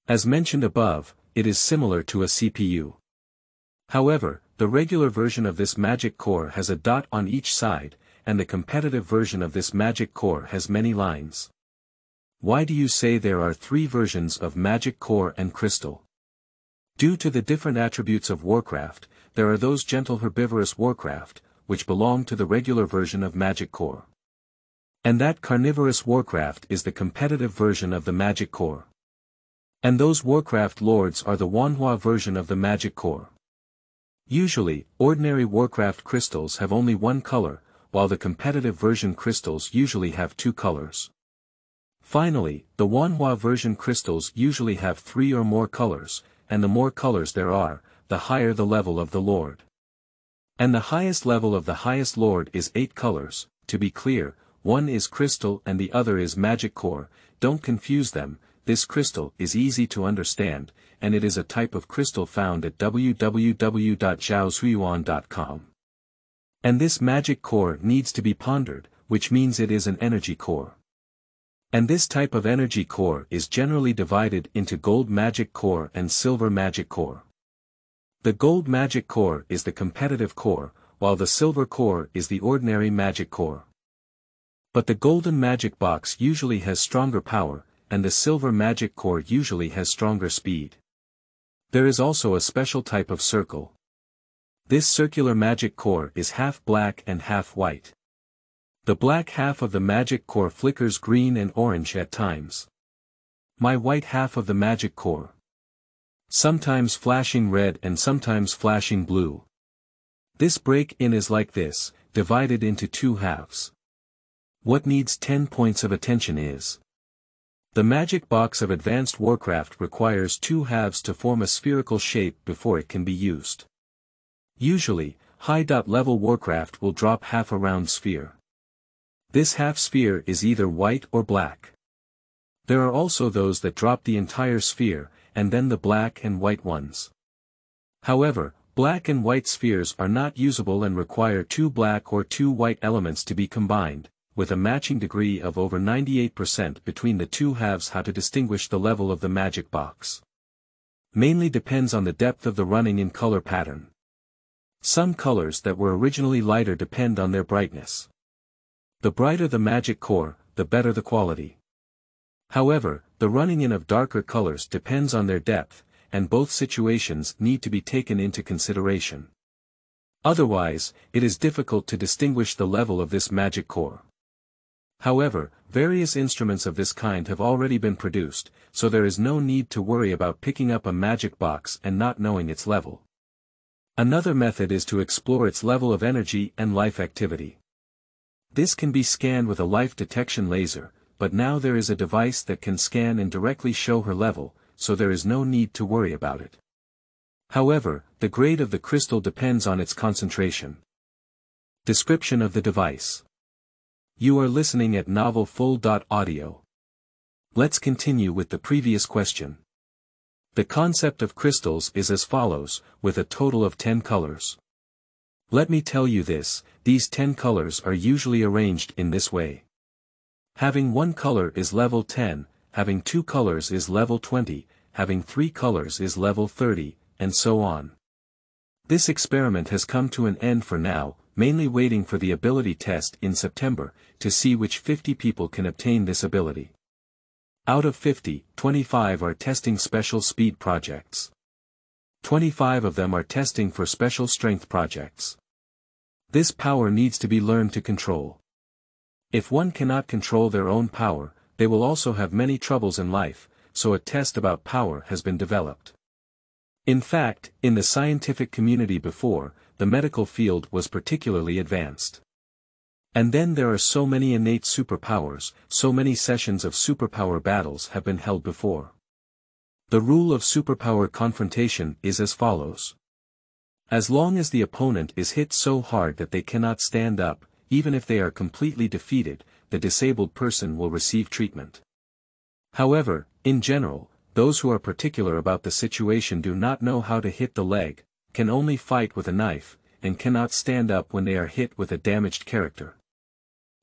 As mentioned above, it is similar to a CPU. However, the regular version of this magic core has a dot on each side, and the competitive version of this magic core has many lines. Why do you say there are three versions of magic core and crystal? Due to the different attributes of Warcraft, there are those gentle herbivorous Warcraft, which belong to the regular version of magic core. And that carnivorous Warcraft is the competitive version of the magic core. And those Warcraft lords are the Wanhua version of the magic core. Usually, ordinary Warcraft crystals have only one color, while the competitive version crystals usually have two colors. Finally, the Wanhua version crystals usually have 3 or more colors, and the more colors there are, the higher the level of the lord. And the highest level of the highest lord is 8 colors. To be clear, one is crystal and the other is magic core. Don't confuse them. This crystal is easy to understand, and it is a type of crystal found at www.zhaozuiyuan.com. And this magic core needs to be pondered, which means it is an energy core. And this type of energy core is generally divided into gold magic core and silver magic core. The gold magic core is the competitive core, while the silver core is the ordinary magic core. But the golden magic box usually has stronger power, and the silver magic core usually has stronger speed. There is also a special type of circle. This circular magic core is half black and half white. The black half of the magic core flickers green and orange at times. My white half of the magic core. Sometimes flashing red and sometimes flashing blue. This break-in is like this, divided into two halves. What needs 10 points of attention is: the magic box of Advanced Warcraft requires two halves to form a spherical shape before it can be used. Usually, high-level Warcraft will drop half a round sphere. This half sphere is either white or black. There are also those that drop the entire sphere, and then the black and white ones. However, black and white spheres are not usable and require two black or two white elements to be combined, with a matching degree of over 98% between the two halves. How to distinguish the level of the magic box mainly depends on the depth of the running in color pattern. Some colors that were originally lighter depend on their brightness. The brighter the magic core, the better the quality. However, the running in of darker colors depends on their depth, and both situations need to be taken into consideration. Otherwise, it is difficult to distinguish the level of this magic core. However, various instruments of this kind have already been produced, so there is no need to worry about picking up a magic box and not knowing its level. Another method is to explore its level of energy and life activity. This can be scanned with a life detection laser, but now there is a device that can scan and directly show her level, so there is no need to worry about it. However, the grade of the crystal depends on its concentration. Description of the device. You are listening at novelfull.audio. Let's continue with the previous question. The concept of crystals is as follows, with a total of 10 colors. Let me tell you this, these 10 colors are usually arranged in this way. Having one color is level 10, having two colors is level 20, having three colors is level 30, and so on. This experiment has come to an end for now, mainly waiting for the ability test in September, to see which 50 people can obtain this ability. Out of 50, 25 are testing special speed projects. 25 of them are testing for special strength projects. This power needs to be learned to control. If one cannot control their own power, they will also have many troubles in life, so a test about power has been developed. In fact, in the scientific community before, the medical field was particularly advanced. And then there are so many innate superpowers, so many sessions of superpower battles have been held before. The rule of superpower confrontation is as follows. As long as the opponent is hit so hard that they cannot stand up, even if they are completely defeated, the disabled person will receive treatment. However, in general, those who are particular about the situation do not know how to hit the leg, can only fight with a knife, and cannot stand up when they are hit with a damaged character.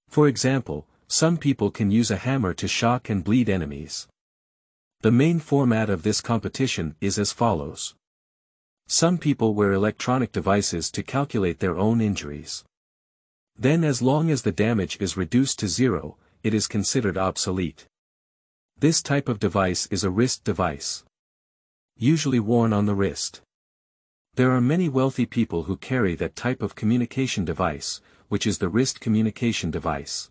For example, some people can use a hammer to shock and bleed enemies. The main format of this competition is as follows. Some people wear electronic devices to calculate their own injuries. Then as long as the damage is reduced to zero, it is considered obsolete. This type of device is a wrist device. Usually worn on the wrist. There are many wealthy people who carry that type of communication device, which is the wrist communication device.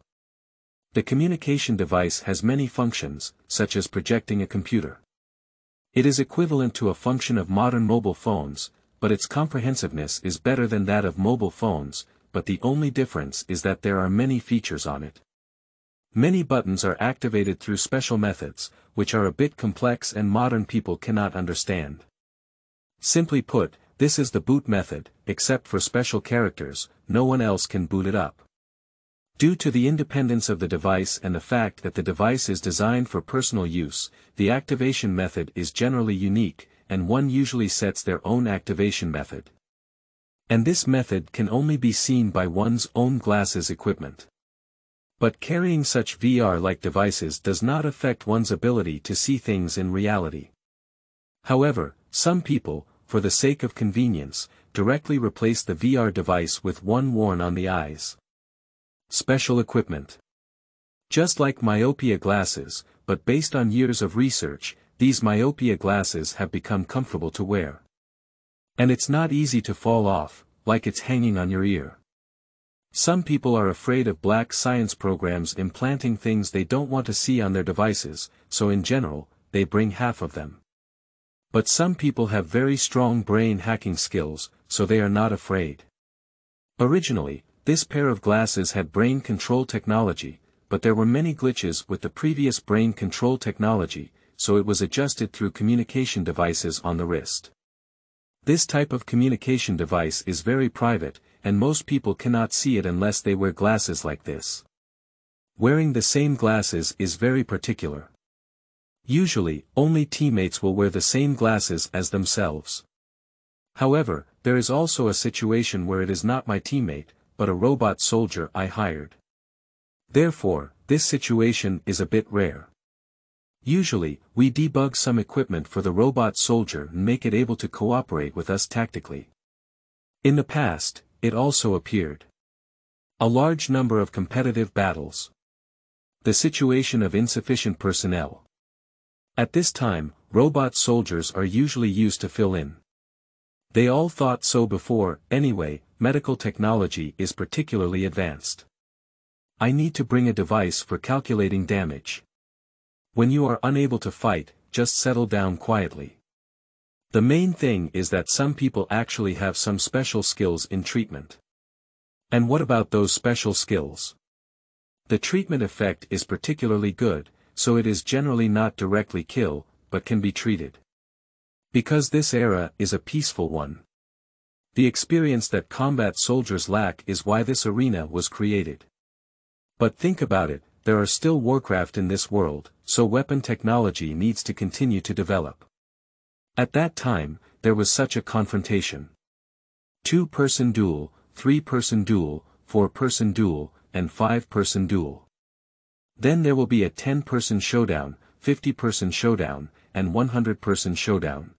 The communication device has many functions, such as projecting a computer. It is equivalent to a function of modern mobile phones, but its comprehensiveness is better than that of mobile phones, but the only difference is that there are many features on it. Many buttons are activated through special methods, which are a bit complex and modern people cannot understand. Simply put, this is the boot method, except for special characters, no one else can boot it up. Due to the independence of the device and the fact that the device is designed for personal use, the activation method is generally unique, and one usually sets their own activation method. And this method can only be seen by one's own glasses equipment. But carrying such VR-like devices does not affect one's ability to see things in reality. However, some people, for the sake of convenience, directly replace the VR device with one worn on the eyes. Special equipment. Just like myopia glasses, but based on years of research, these myopia glasses have become comfortable to wear. And it's not easy to fall off, like it's hanging on your ear. Some people are afraid of black science programs implanting things they don't want to see on their devices, so in general, they bring half of them. But some people have very strong brain hacking skills, so they are not afraid. Originally, this pair of glasses had brain control technology, but there were many glitches with the previous brain control technology, so it was adjusted through communication devices on the wrist. This type of communication device is very private, and most people cannot see it unless they wear glasses like this. Wearing the same glasses is very particular. Usually, only teammates will wear the same glasses as themselves. However, there is also a situation where it is not my teammate, but a robot soldier I hired. Therefore, this situation is a bit rare. Usually, we debug some equipment for the robot soldier and make it able to cooperate with us tactically. In the past, it also appeared a large number of competitive battles. The situation of insufficient personnel. At this time, robot soldiers are usually used to fill in. They all thought so before, anyway, medical technology is particularly advanced. I need to bring a device for calculating damage. When you are unable to fight, just settle down quietly. The main thing is that some people actually have some special skills in treatment. And what about those special skills? The treatment effect is particularly good, so it is generally not directly kill, but can be treated. Because this era is a peaceful one. The experience that combat soldiers lack is why this arena was created. But think about it, there are still Warcraft in this world, so weapon technology needs to continue to develop. At that time, there was such a confrontation. 2-person duel, 3-person duel, 4-person duel, and 5-person duel. Then there will be a 10-person showdown, 50-person showdown, and 100-person showdown.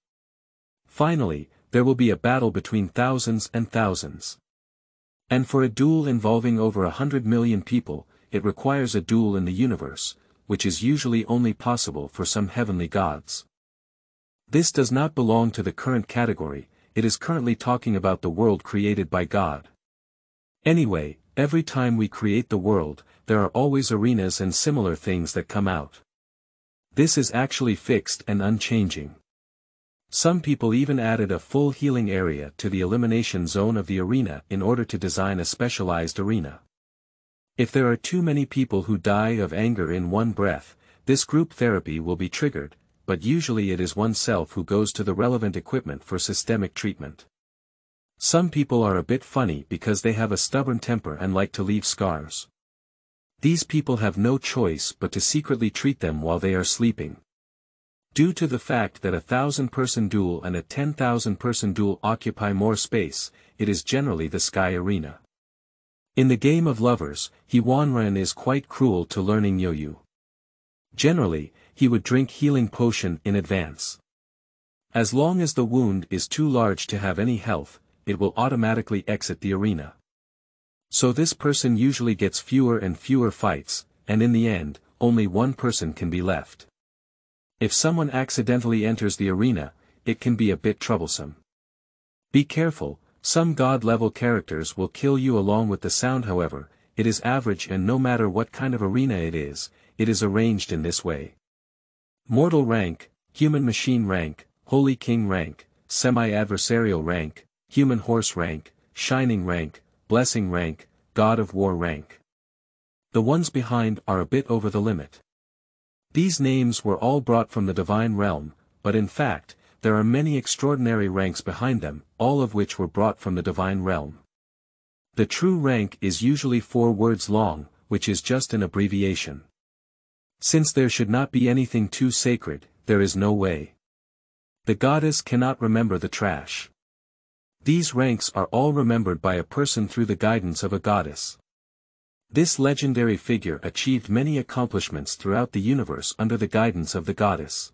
Finally, there will be a battle between thousands and thousands. And for a duel involving over 100 million people, it requires a duel in the universe, which is usually only possible for some heavenly gods. This does not belong to the current category, it is currently talking about the world created by God. Anyway, every time we create the world, there are always arenas and similar things that come out. This is actually fixed and unchanging. Some people even added a full healing area to the elimination zone of the arena in order to design a specialized arena. If there are too many people who die of anger in one breath, this group therapy will be triggered, but usually it is oneself who goes to the relevant equipment for systemic treatment. Some people are a bit funny because they have a stubborn temper and like to leave scars. These people have no choice but to secretly treat them while they are sleeping. Due to the fact that a 1,000-person duel and a 10,000-person duel occupy more space, it is generally the Sky Arena. In the game of lovers, Hwanren is quite cruel to learning Yoyu. Generally, he would drink healing potion in advance. As long as the wound is too large to have any health, it will automatically exit the arena. So this person usually gets fewer and fewer fights, and in the end, only one person can be left. If someone accidentally enters the arena, it can be a bit troublesome. Be careful, some god-level characters will kill you along with the sound. However, it is average, and no matter what kind of arena it is arranged in this way. Mortal rank, human machine rank, holy king rank, semi-adversarial rank, human horse rank, shining rank, blessing rank, god of war rank. The ones behind are a bit over the limit. These names were all brought from the divine realm, but in fact, there are many extraordinary ranks behind them, all of which were brought from the divine realm. The true rank is usually 4 words long, which is just an abbreviation. Since there should not be anything too sacred, there is no way. The goddess cannot remember the trash. These ranks are all remembered by a person through the guidance of a goddess. This legendary figure achieved many accomplishments throughout the universe under the guidance of the goddess.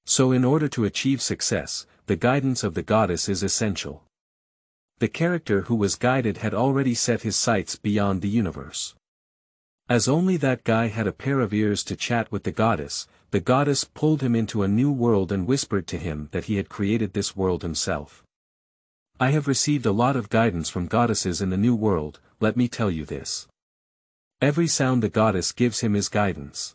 So in order to achieve success, the guidance of the goddess is essential. The character who was guided had already set his sights beyond the universe. As only that guy had a pair of ears to chat with the goddess pulled him into a new world and whispered to him that he had created this world himself. I have received a lot of guidance from goddesses in the new world, let me tell you this. Every sound the goddess gives him is guidance.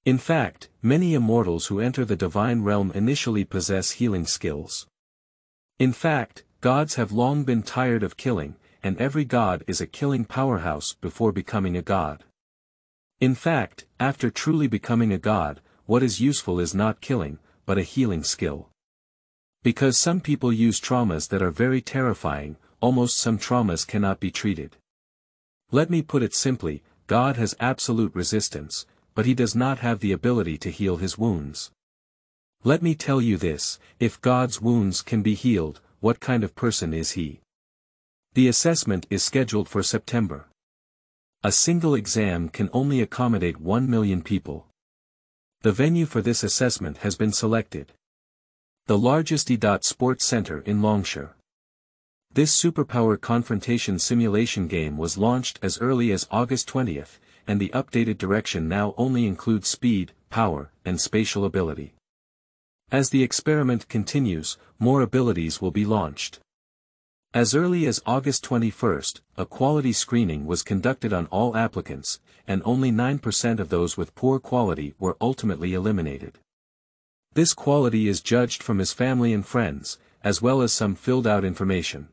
In fact, many immortals who enter the divine realm initially possess healing skills. In fact, gods have long been tired of killing, and every god is a killing powerhouse before becoming a god. In fact, after truly becoming a god, what is useful is not killing, but a healing skill. Because some people use traumas that are very terrifying, almost some traumas cannot be treated. Let me put it simply, God has absolute resistance, but he does not have the ability to heal his wounds. Let me tell you this, if God's wounds can be healed, what kind of person is he? The assessment is scheduled for September. A single exam can only accommodate 1 million people. The venue for this assessment has been selected. The largest Sports Center in Longshire. This superpower confrontation simulation game was launched as early as August 20th, and the updated direction now only includes speed, power, and spatial ability. As the experiment continues, more abilities will be launched. As early as August 21st, a quality screening was conducted on all applicants, and only 9% of those with poor quality were ultimately eliminated. This quality is judged from his family and friends, as well as some filled-out information.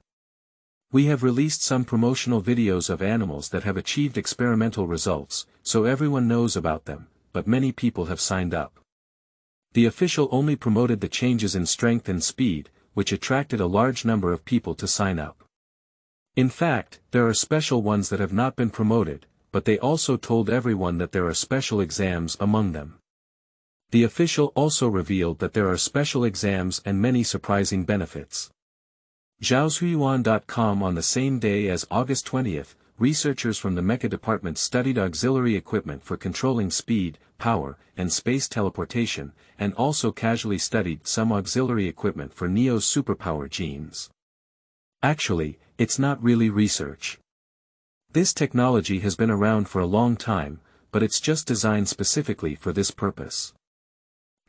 We have released some promotional videos of animals that have achieved experimental results, so everyone knows about them, but many people have signed up. The official only promoted the changes in strength and speed, which attracted a large number of people to sign up. In fact, there are special ones that have not been promoted, but they also told everyone that there are special exams among them. The official also revealed that there are special exams and many surprising benefits. Zhaozuiyuan.com. On the same day as August 20th, researchers from the Mecha Department studied auxiliary equipment for controlling speed, power, and space teleportation, and also casually studied some auxiliary equipment for Neo's superpower genes. Actually, it's not really research. This technology has been around for a long time, but it's just designed specifically for this purpose.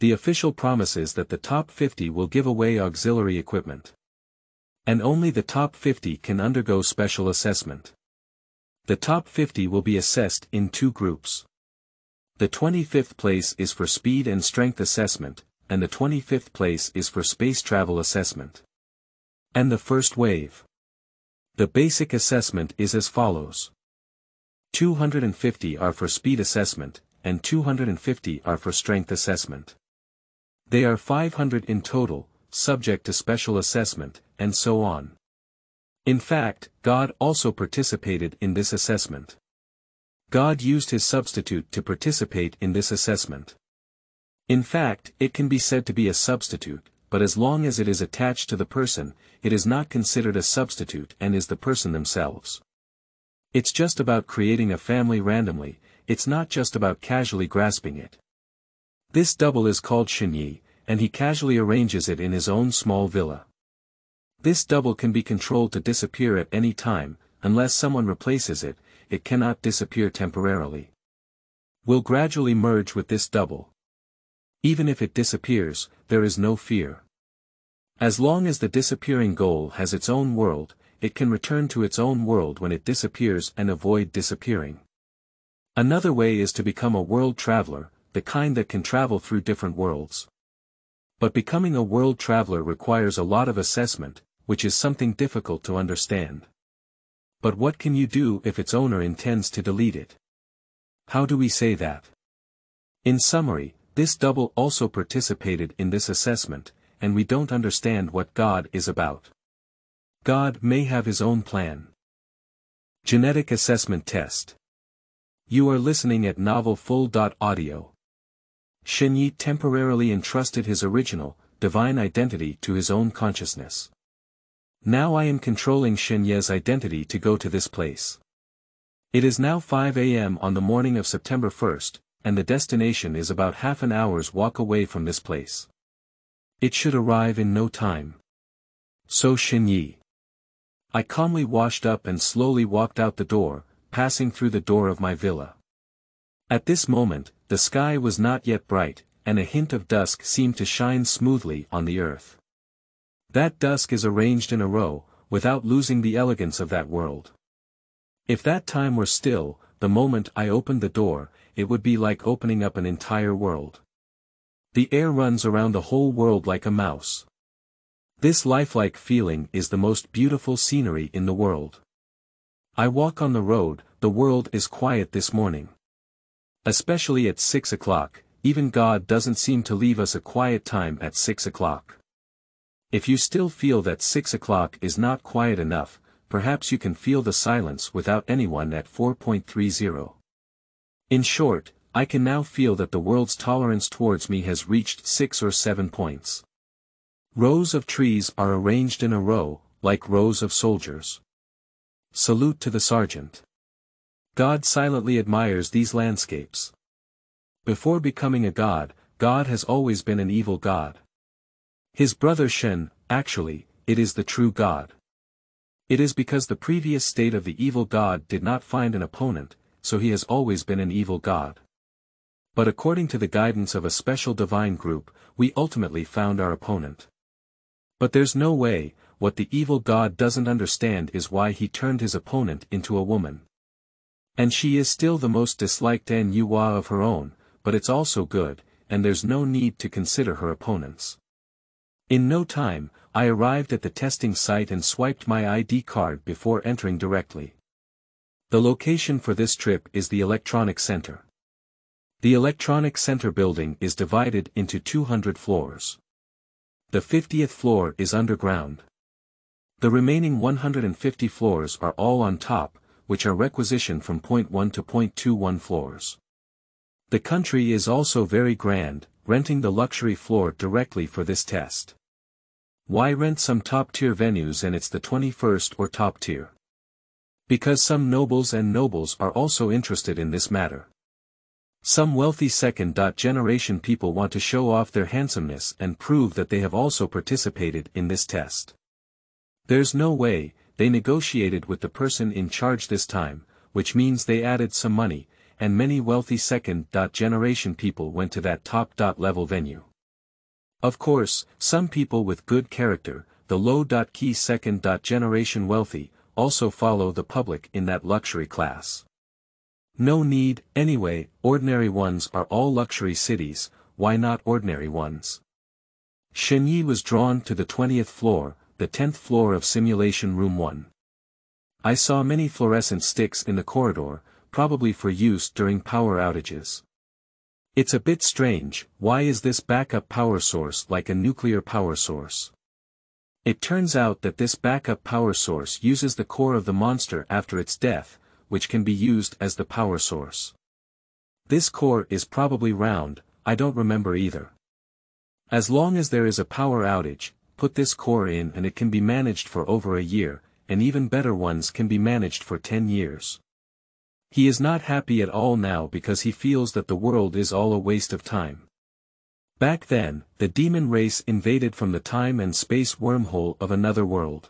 The official promises that the top 50 will give away auxiliary equipment. And only the top 50 can undergo special assessment. The top 50 will be assessed in 2 groups. The 25th place is for speed and strength assessment, and the 25th place is for space travel assessment. And the first wave. The basic assessment is as follows. 250 are for speed assessment, and 250 are for strength assessment. They are 500 in total, subject to special assessment, and so on. In fact, God also participated in this assessment. God used his substitute to participate in this assessment. In fact, it can be said to be a substitute, but as long as it is attached to the person, it is not considered a substitute and is the person themselves. It's just about creating a family randomly, it's not just about casually grasping it. This double is called Shenyi, and he casually arranges it in his own small villa. This double can be controlled to disappear at any time, unless someone replaces it, it cannot disappear temporarily. Will gradually merge with this double. Even if it disappears, there is no fear. As long as the disappearing goal has its own world, it can return to its own world when it disappears and avoid disappearing. Another way is to become a world traveler, the kind that can travel through different worlds. But becoming a world traveler requires a lot of assessment, which is something difficult to understand. But what can you do if its owner intends to delete it? How do we say that? In summary, this double also participated in this assessment, and we don't understand what God is about. God may have his own plan. Genetic Assessment Test. You are listening at NovelFull.audio. Shenyi temporarily entrusted his original, divine identity to his own consciousness. Now I am controlling Shenyi's identity to go to this place. It is now 5 a.m. on the morning of September 1st, and the destination is about half an hour's walk away from this place. It should arrive in no time. So Shenyi. I calmly washed up and slowly walked out the door, passing through the door of my villa. At this moment, the sky was not yet bright, and a hint of dusk seemed to shine smoothly on the earth. That dusk is arranged in a row, without losing the elegance of that world. If that time were still, the moment I opened the door, it would be like opening up an entire world. The air runs around the whole world like a mouse. This lifelike feeling is the most beautiful scenery in the world. I walk on the road, the world is quiet this morning. Especially at 6 o'clock, even God doesn't seem to leave us a quiet time at 6 o'clock. If you still feel that 6 o'clock is not quiet enough, perhaps you can feel the silence without anyone at 4.30. In short, I can now feel that the world's tolerance towards me has reached 6 or 7 points. Rows of trees are arranged in a row, like rows of soldiers. Salute to the sergeant. God silently admires these landscapes. Before becoming a god, God has always been an evil god. His brother Shen, actually, it is the true God. It is because the previous state of the evil god did not find an opponent, so he has always been an evil god. But according to the guidance of a special divine group, we ultimately found our opponent. But there's no way, what the evil god doesn't understand is why he turned his opponent into a woman. And she is still the most disliked Nuwa of her own, but it's also good, and there's no need to consider her opponents. In no time, I arrived at the testing site and swiped my ID card before entering directly. The location for this trip is the Electronic Center. The Electronic Center building is divided into 200 floors. The 50th floor is underground. The remaining 150 floors are all on top, which are requisitioned from point 1 to point 21 floors. The country is also very grand, renting the luxury floor directly for this test. Why rent some top-tier venues and it's the 21st or top tier? Because some nobles are also interested in this matter. Some wealthy second-generation people want to show off their handsomeness and prove that they have also participated in this test. There's no way, they negotiated with the person in charge this time, which means they added some money, and many wealthy second-generation people went to that top-level venue. Of course, some people with good character, the low-key second-generation wealthy, also follow the public in that luxury class. No need, anyway, ordinary ones are all luxury cities, why not ordinary ones? Shenyi was drawn to the 20th floor, the 10th floor of Simulation Room 1. I saw many fluorescent sticks in the corridor, probably for use during power outages. It's a bit strange, why is this backup power source like a nuclear power source? It turns out that this backup power source uses the core of the monster after its death, which can be used as the power source. This core is probably round, I don't remember either. As long as there is a power outage, put this core in and it can be managed for over a year, and even better ones can be managed for 10 years. He is not happy at all now because he feels that the world is all a waste of time. Back then, the demon race invaded from the time and space wormhole of another world.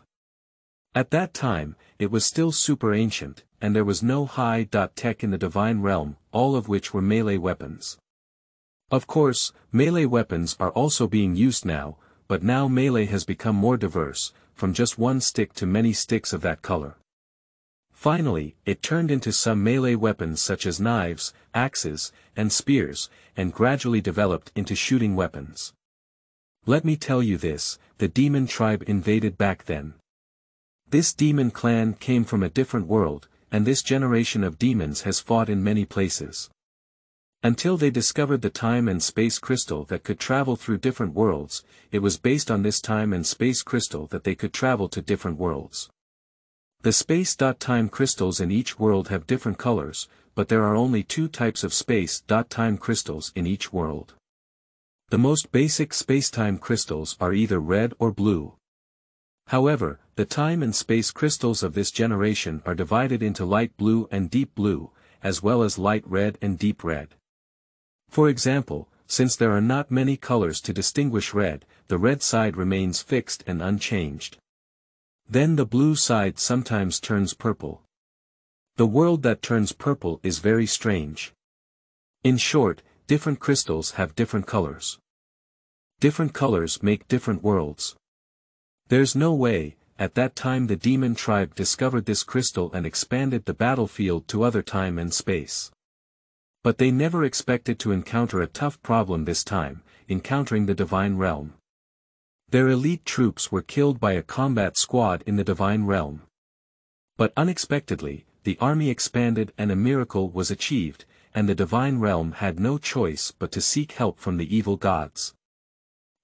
At that time, it was still super ancient, and there was no high-tech in the divine realm, all of which were melee weapons. Of course, melee weapons are also being used now, but now melee has become more diverse, from just one stick to many sticks of that color. Finally, it turned into some melee weapons such as knives, axes, and spears, and gradually developed into shooting weapons. Let me tell you this, the demon tribe invaded back then. This demon clan came from a different world, and this generation of demons has fought in many places. Until they discovered the time and space crystal that could travel through different worlds, it was based on this time and space crystal that they could travel to different worlds. The space-time crystals in each world have different colors, but there are only two types of space-time crystals in each world. The most basic space-time crystals are either red or blue. However, the time and space crystals of this generation are divided into light blue and deep blue, as well as light red and deep red. For example, since there are not many colors to distinguish red, the red side remains fixed and unchanged. Then the blue side sometimes turns purple. The world that turns purple is very strange. In short, different crystals have different colors. Different colors make different worlds. There's no way, at that time the demon tribe discovered this crystal and expanded the battlefield to other time and space. But they never expected to encounter a tough problem this time, encountering the divine realm. Their elite troops were killed by a combat squad in the divine realm. But unexpectedly, the army expanded and a miracle was achieved, and the divine realm had no choice but to seek help from the evil gods.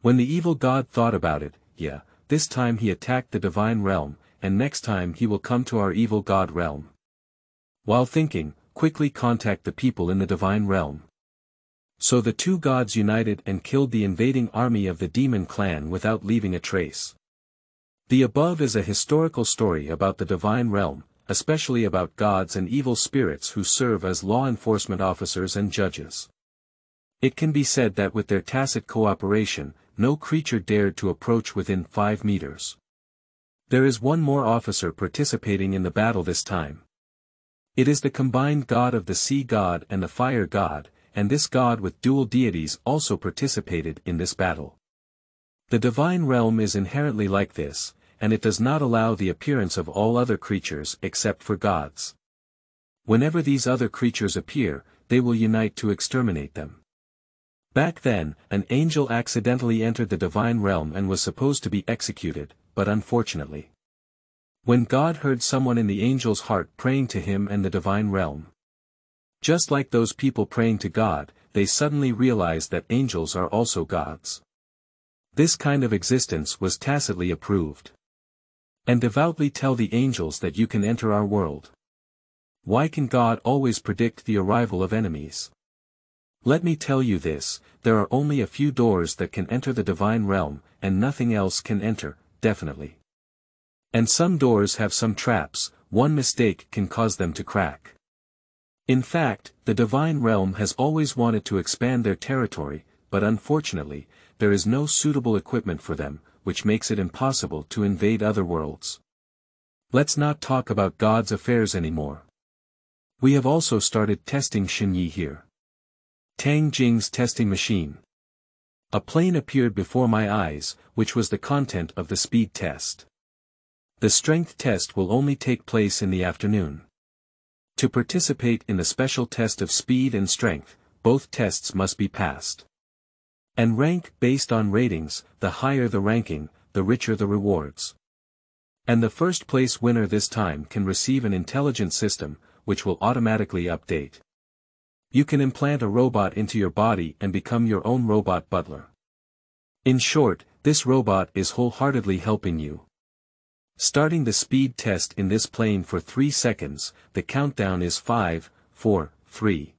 When the evil god thought about it, this time he attacked the divine realm, and next time he will come to our evil god realm. While thinking, quickly contact the people in the divine realm. So the two gods united and killed the invading army of the demon clan without leaving a trace. The above is a historical story about the divine realm, especially about gods and evil spirits who serve as law enforcement officers and judges. It can be said that with their tacit cooperation, no creature dared to approach within 5 meters. There is one more officer participating in the battle this time. It is the combined god of the sea god and the fire god, and this god with dual deities also participated in this battle. The divine realm is inherently like this, and it does not allow the appearance of all other creatures except for gods. Whenever these other creatures appear, they will unite to exterminate them. Back then, an angel accidentally entered the divine realm and was supposed to be executed, but unfortunately. When God heard someone in the angel's heart praying to him and the divine realm. Just like those people praying to God, they suddenly realized that angels are also gods. This kind of existence was tacitly approved. And devoutly tell the angels that you can enter our world. Why can God always predict the arrival of enemies? Let me tell you this, there are only a few doors that can enter the divine realm, and nothing else can enter, definitely. And some doors have some traps, one mistake can cause them to crack. In fact, the divine realm has always wanted to expand their territory, but unfortunately, there is no suitable equipment for them, which makes it impossible to invade other worlds. Let's not talk about God's affairs anymore. We have also started testing Shenyi here. Tang Jing's testing machine. A plane appeared before my eyes, which was the content of the speed test. The strength test will only take place in the afternoon. To participate in the special test of speed and strength, both tests must be passed. And rank based on ratings, the higher the ranking, the richer the rewards. And the first place winner this time can receive an intelligent system, which will automatically update. You can implant a robot into your body and become your own robot butler. In short, this robot is wholeheartedly helping you. Starting the speed test in this plane for 3 seconds, the countdown is 5, 4, 3.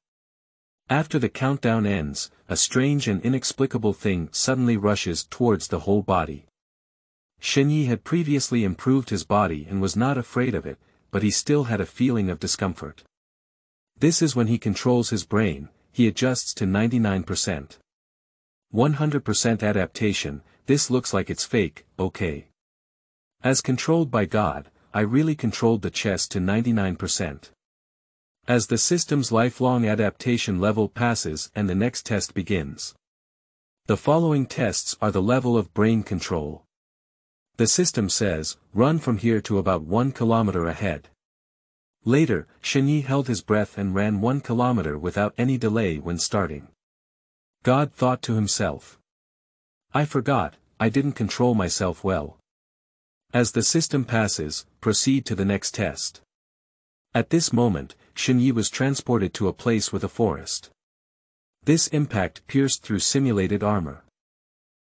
After the countdown ends, a strange and inexplicable thing suddenly rushes towards the whole body. Shenyi had previously improved his body and was not afraid of it, but he still had a feeling of discomfort. This is when he controls his brain, he adjusts to 99%. 100% adaptation, this looks like it's fake, okay. As controlled by God, I really controlled the chest to 99%. As the system's lifelong adaptation level passes and the next test begins. The following tests are the level of brain control. The system says, run from here to about 1 kilometer ahead. Later, Shenyi held his breath and ran 1 kilometer without any delay when starting. God thought to himself. I forgot, I didn't control myself well. As the system passes, proceed to the next test. At this moment, Shenyi was transported to a place with a forest. This impact pierced through simulated armor.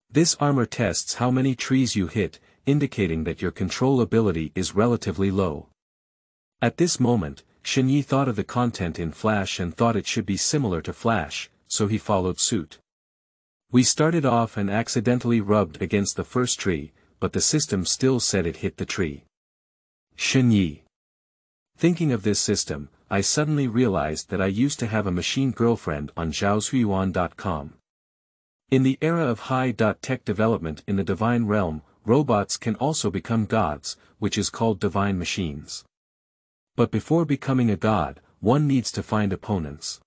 This armor tests how many trees you hit, indicating that your control ability is relatively low. At this moment, Shenyi thought of the content in Flash and thought it should be similar to Flash, so he followed suit. We started off and accidentally rubbed against the first tree, but the system still said it hit the tree. Shenyi. Thinking of this system, I suddenly realized that I used to have a machine girlfriend on zhaozuiyuan.com. In the era of high-tech development in the divine realm, robots can also become gods, which is called divine machines. But before becoming a god, one needs to find opponents.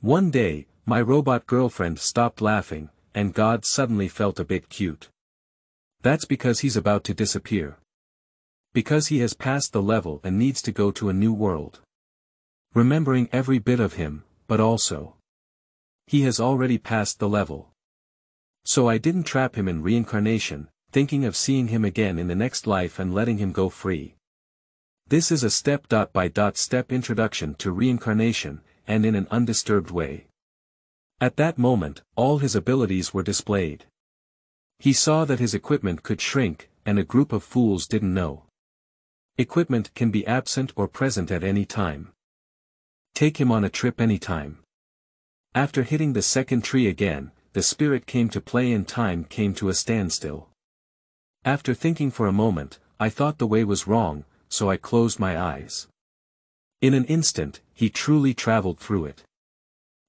One day, my robot girlfriend stopped laughing, and God suddenly felt a bit cute. That's because he's about to disappear. Because he has passed the level and needs to go to a new world. Remembering every bit of him, but also. He has already passed the level. So I didn't trap him in reincarnation, thinking of seeing him again in the next life and letting him go free. This is a step-by-step introduction to reincarnation, and in an undisturbed way. At that moment, all his abilities were displayed. He saw that his equipment could shrink, and a group of fools didn't know. Equipment can be absent or present at any time. Take him on a trip anytime. After hitting the second tree again, the spirit came to play and time came to a standstill. After thinking for a moment, I thought the way was wrong, so I closed my eyes. In an instant, he truly traveled through it.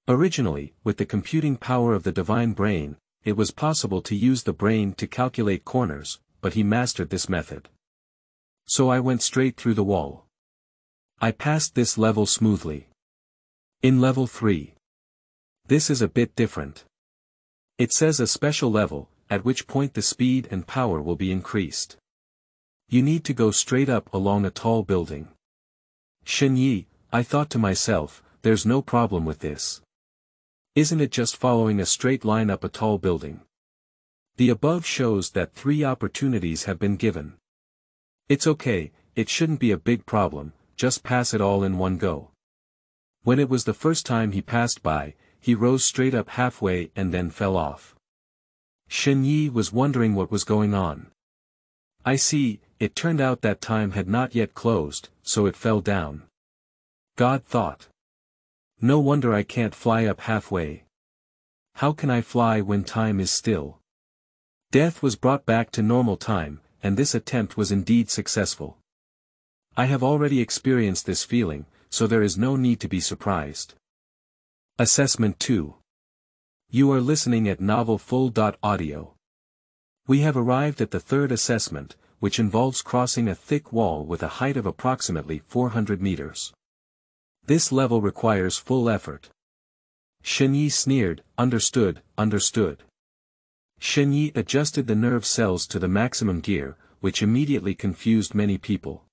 Originally, with the computing power of the divine brain, it was possible to use the brain to calculate corners, but he mastered this method. So I went straight through the wall. I passed this level smoothly. In level 3. This is a bit different. It says a special level, at which point the speed and power will be increased. You need to go straight up along a tall building. Shenyi, I thought to myself, there's no problem with this. Isn't it just following a straight line up a tall building? The above shows that 3 opportunities have been given. It's okay, it shouldn't be a big problem, just pass it all in one go. When it was the first time he passed by, he rose straight up halfway and then fell off. Shenyi was wondering what was going on. I see, it turned out that time had not yet closed, so it fell down. God thought. No wonder I can't fly up halfway. How can I fly when time is still? Death was brought back to normal time, and this attempt was indeed successful. I have already experienced this feeling, so there is no need to be surprised. Assessment 2. You are listening at novelfull.audio. We have arrived at the third assessment, which involves crossing a thick wall with a height of approximately 400 meters. This level requires full effort. Shenyi sneered, understood. Shen Yi adjusted the nerve cells to the maximum gear, which immediately confused many people.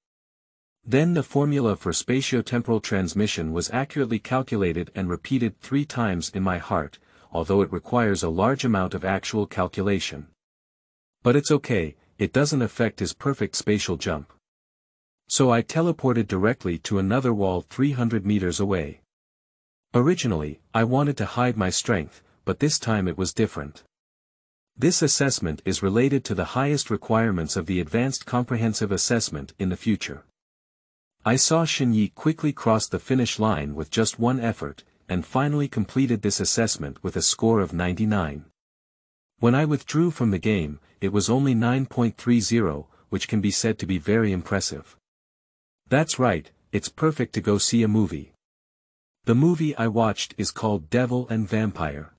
Then the formula for spatiotemporal transmission was accurately calculated and repeated 3 times in my heart, although it requires a large amount of actual calculation. But it's okay, it doesn't affect his perfect spatial jump. So I teleported directly to another wall 300 meters away. Originally, I wanted to hide my strength, but this time it was different. This assessment is related to the highest requirements of the Advanced Comprehensive Assessment in the future. I saw Shen Yi quickly cross the finish line with just one effort, and finally completed this assessment with a score of 99. When I withdrew from the game, it was only 9.30, which can be said to be very impressive. That's right, it's perfect to go see a movie. The movie I watched is called Devil and Vampire.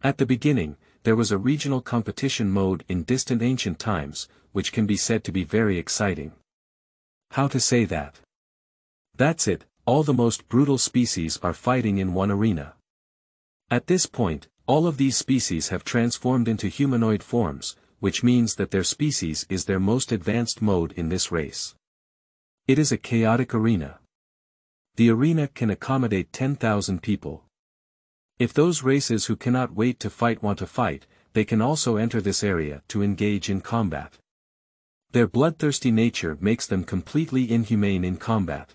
At the beginning, there was a regional competition mode in distant ancient times, which can be said to be very exciting. How to say that? That's it, all the most brutal species are fighting in one arena. At this point, all of these species have transformed into humanoid forms, which means that their species is their most advanced mode in this race. It is a chaotic arena. The arena can accommodate 10,000 people. If those races who cannot wait to fight want to fight, they can also enter this area to engage in combat. Their bloodthirsty nature makes them completely inhumane in combat.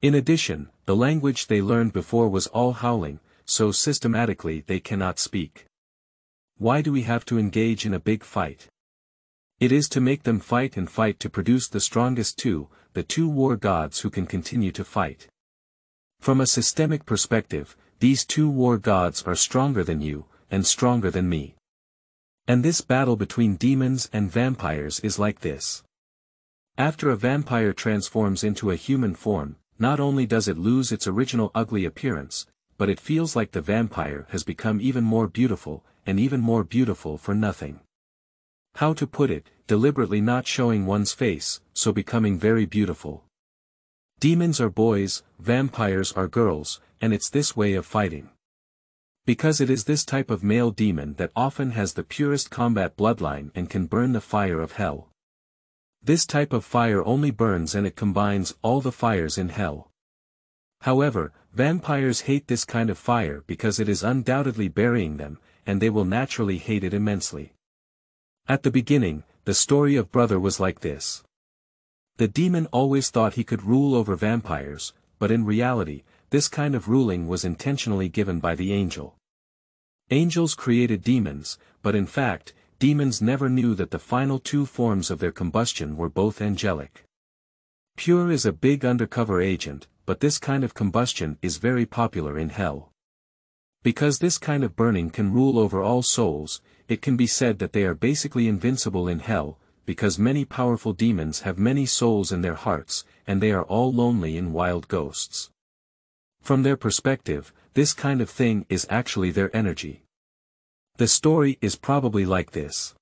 In addition, the language they learned before was all howling, so systematically they cannot speak. Why do we have to engage in a big fight? It is to make them fight and fight to produce the strongest two, the 2 war gods who can continue to fight. From a systemic perspective, these 2 war gods are stronger than you, and stronger than me. And this battle between demons and vampires is like this. After a vampire transforms into a human form, not only does it lose its original ugly appearance, but it feels like the vampire has become even more beautiful, and even more beautiful for nothing. How to put it, deliberately not showing one's face, so becoming very beautiful. Demons are boys, vampires are girls, and it's this way of fighting. Because it is this type of male demon that often has the purest combat bloodline and can burn the fire of hell. This type of fire only burns and it combines all the fires in hell. However, vampires hate this kind of fire because it is undoubtedly burying them, and they will naturally hate it immensely. At the beginning, the story of Brother was like this. The demon always thought he could rule over vampires, but in reality, this kind of ruling was intentionally given by the angel. Angels created demons, but in fact, demons never knew that the final 2 forms of their combustion were both angelic. Pure is a big undercover agent, but this kind of combustion is very popular in hell. Because this kind of burning can rule over all souls, it can be said that they are basically invincible in hell, because many powerful demons have many souls in their hearts, and they are all lonely and wild ghosts. From their perspective, this kind of thing is actually their energy. The story is probably like this.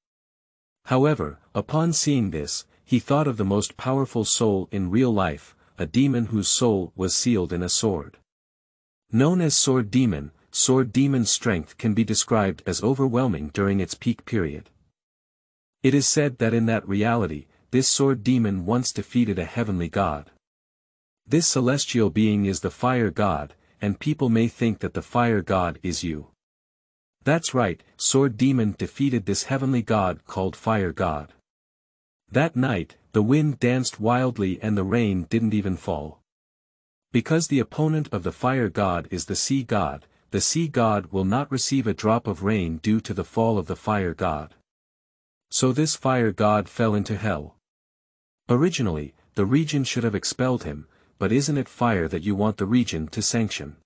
However, upon seeing this, he thought of the most powerful soul in real life, a demon whose soul was sealed in a sword. Known as Sword Demon's strength can be described as overwhelming during its peak period. It is said that in that reality, this Sword Demon once defeated a heavenly god. This celestial being is the fire god, and people may think that the fire god is you. That's right, Sword Demon defeated this heavenly god called Fire God. That night, the wind danced wildly and the rain didn't even fall. Because the opponent of the fire god is the sea god will not receive a drop of rain due to the fall of the fire god. So this fire god fell into hell. Originally, the region should have expelled him, but isn't it fire that you want the region to sanction?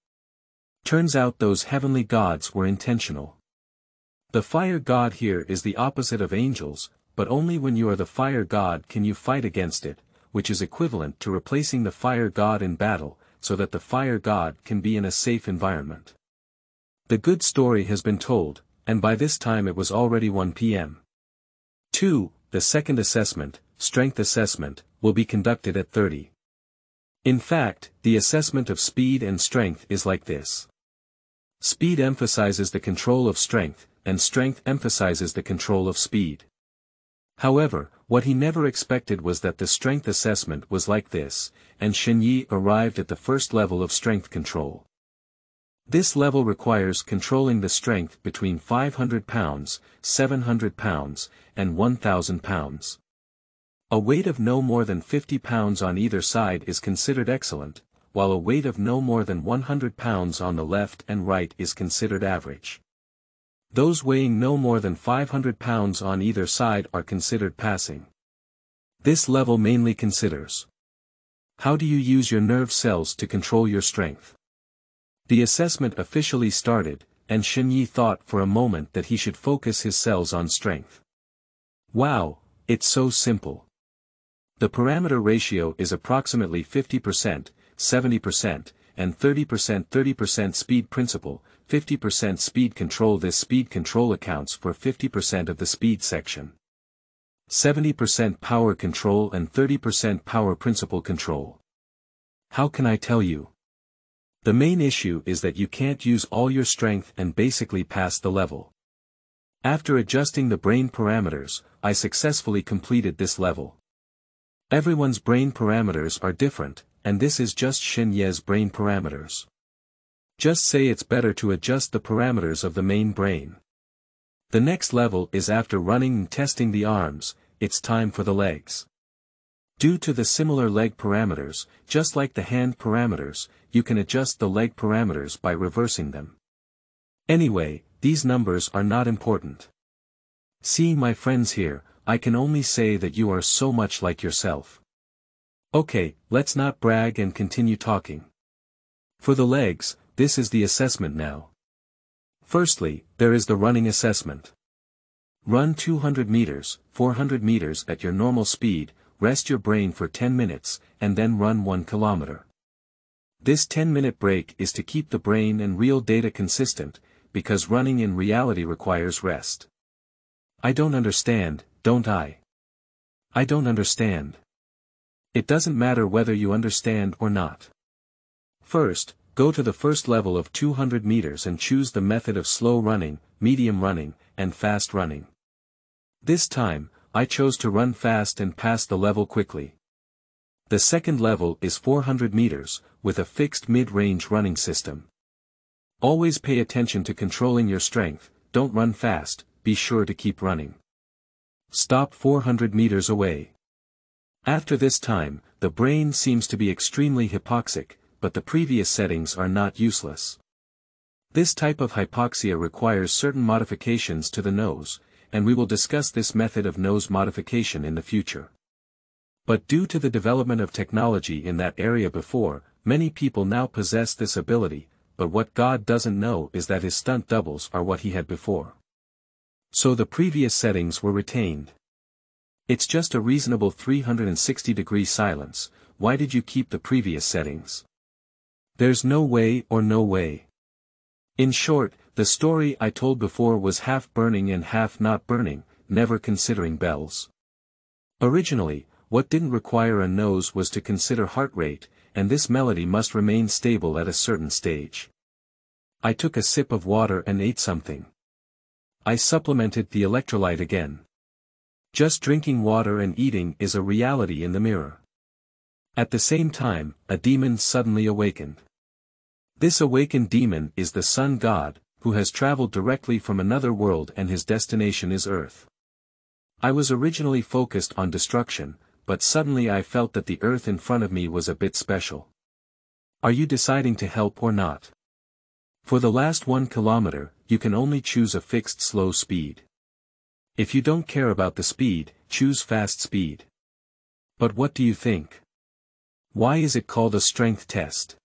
Turns out those heavenly gods were intentional. The fire god here is the opposite of angels, but only when you are the fire god can you fight against it, which is equivalent to replacing the fire god in battle, so that the fire god can be in a safe environment. The good story has been told, and by this time it was already 1 p.m. 2. The second assessment, strength assessment, will be conducted at 30. In fact, the assessment of speed and strength is like this. Speed emphasizes the control of strength, and strength emphasizes the control of speed. However, what he never expected was that the strength assessment was like this, and Shenyi arrived at the first level of strength control. This level requires controlling the strength between 500 pounds, 700 pounds, and 1,000 pounds. A weight of no more than 50 pounds on either side is considered excellent, while a weight of no more than 100 pounds on the left and right is considered average. Those weighing no more than 500 pounds on either side are considered passing. This level mainly considers: how do you use your nerve cells to control your strength? The assessment officially started, and Shenyi thought for a moment that he should focus his cells on strength. Wow, it's so simple. The parameter ratio is approximately 50%, 70%, and 30%. 30% speed principle, 50% speed control. This speed control accounts for 50% of the speed section. 70% power control and 30% power principle control. How can I tell you? The main issue is that you can't use all your strength and basically pass the level. After adjusting the brain parameters, I successfully completed this level. Everyone's brain parameters are different, and this is just Shenyi's brain parameters. Just say it's better to adjust the parameters of the main brain. The next level is after running and testing the arms, it's time for the legs. Due to the similar leg parameters, just like the hand parameters, you can adjust the leg parameters by reversing them. Anyway, these numbers are not important. Seeing my friends here, I can only say that you are so much like yourself. Okay, let's not brag and continue talking. For the legs, this is the assessment now. Firstly, there is the running assessment. Run 200 meters, 400 meters at your normal speed, rest your brain for 10 minutes, and then run 1 kilometer. This 10-minute break is to keep the brain and real data consistent, because running in reality requires rest. I don't understand, don't I? I don't understand. It doesn't matter whether you understand or not. First, go to the first level of 200 meters and choose the method of slow running, medium running, and fast running. This time, I chose to run fast and pass the level quickly. The second level is 400 meters, with a fixed mid-range running system. Always pay attention to controlling your strength, don't run fast, be sure to keep running. Stop 400 meters away. After this time, the brain seems to be extremely hypoxic, but the previous settings are not useless. This type of hypoxia requires certain modifications to the nose, and we will discuss this method of nose modification in the future. But due to the development of technology in that area before, many people now possess this ability, but what God doesn't know is that his stunt doubles are what he had before. So the previous settings were retained. It's just a reasonable 360-degree silence. Why did you keep the previous settings? There's no way or no way. In short, the story I told before was half burning and half not burning, never considering bells. Originally, what didn't require a nose was to consider heart rate, and this melody must remain stable at a certain stage. I took a sip of water and ate something. I supplemented the electrolyte again. Just drinking water and eating is a reality in the mirror. At the same time, a demon suddenly awakened. This awakened demon is the sun god, who has traveled directly from another world and his destination is Earth. I was originally focused on destruction, but suddenly I felt that the Earth in front of me was a bit special. Are you deciding to help or not? For the last 1 kilometer, you can only choose a fixed slow speed. If you don't care about the speed, choose fast speed. But what do you think? Why is it called a strength test?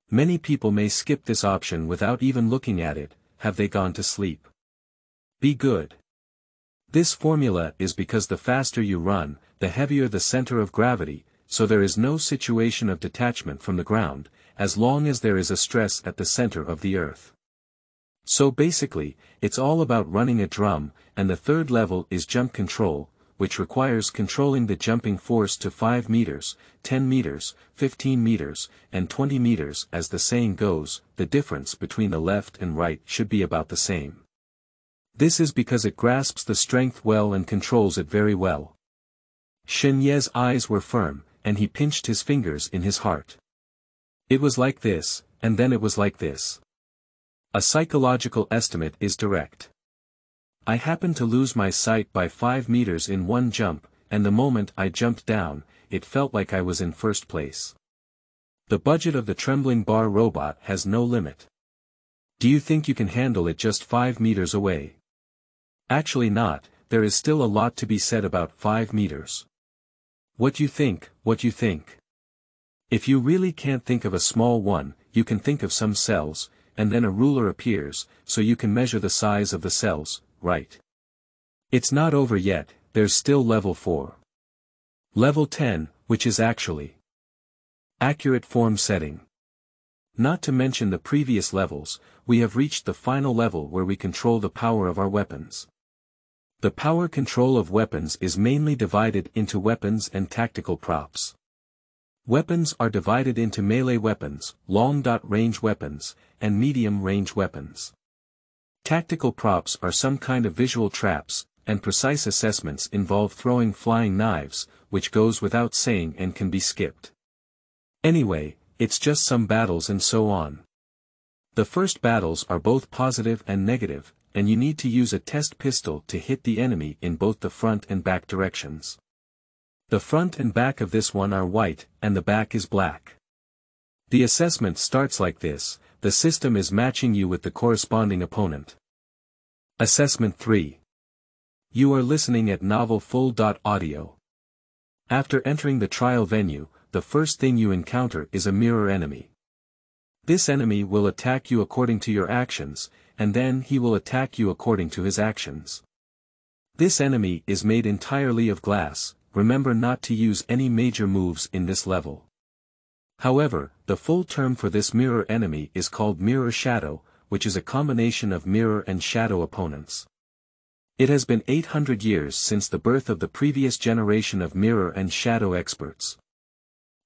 Many people may skip this option without even looking at it. Have they gone to sleep? Be good. This formula is because the faster you run, the heavier the center of gravity, so there is no situation of detachment from the ground, as long as there is a stress at the center of the earth. So basically, it's all about running a drum, and the third level is jump control, which requires controlling the jumping force to 5 meters, 10 meters, 15 meters, and 20 meters. As the saying goes, the difference between the left and right should be about the same. This is because it grasps the strength well and controls it very well. Shen Ye's eyes were firm, and he pinched his fingers in his heart. It was like this, and then it was like this. A psychological estimate is direct. I happened to lose my sight by 5 meters in one jump, and the moment I jumped down, it felt like I was in first place. The budget of the trembling bar robot has no limit. Do you think you can handle it just 5 meters away? Actually not, there is still a lot to be said about 5 meters. What you think. If you really can't think of a small one, you can think of some cells, and then a ruler appears, so you can measure the size of the cells, right? It's not over yet, there's still level 4. Level 10, which is actually accurate form setting. Not to mention the previous levels, we have reached the final level where we control the power of our weapons. The power control of weapons is mainly divided into weapons and tactical props. Weapons are divided into melee weapons, long-range weapons, and medium-range weapons. Tactical props are some kind of visual traps, and precise assessments involve throwing flying knives, which goes without saying and can be skipped. Anyway, it's just some battles and so on. The first battles are both positive and negative, and you need to use a test pistol to hit the enemy in both the front and back directions. The front and back of this one are white, and the back is black. The assessment starts like this: the system is matching you with the corresponding opponent. Assessment 3. You are listening at NovelFull.audio. After entering the trial venue, the first thing you encounter is a mirror enemy. This enemy will attack you according to your actions, and then he will attack you according to his actions. This enemy is made entirely of glass. Remember not to use any major moves in this level. However, the full term for this mirror enemy is called Mirror Shadow, which is a combination of mirror and shadow opponents. It has been 800 years since the birth of the previous generation of mirror and shadow experts.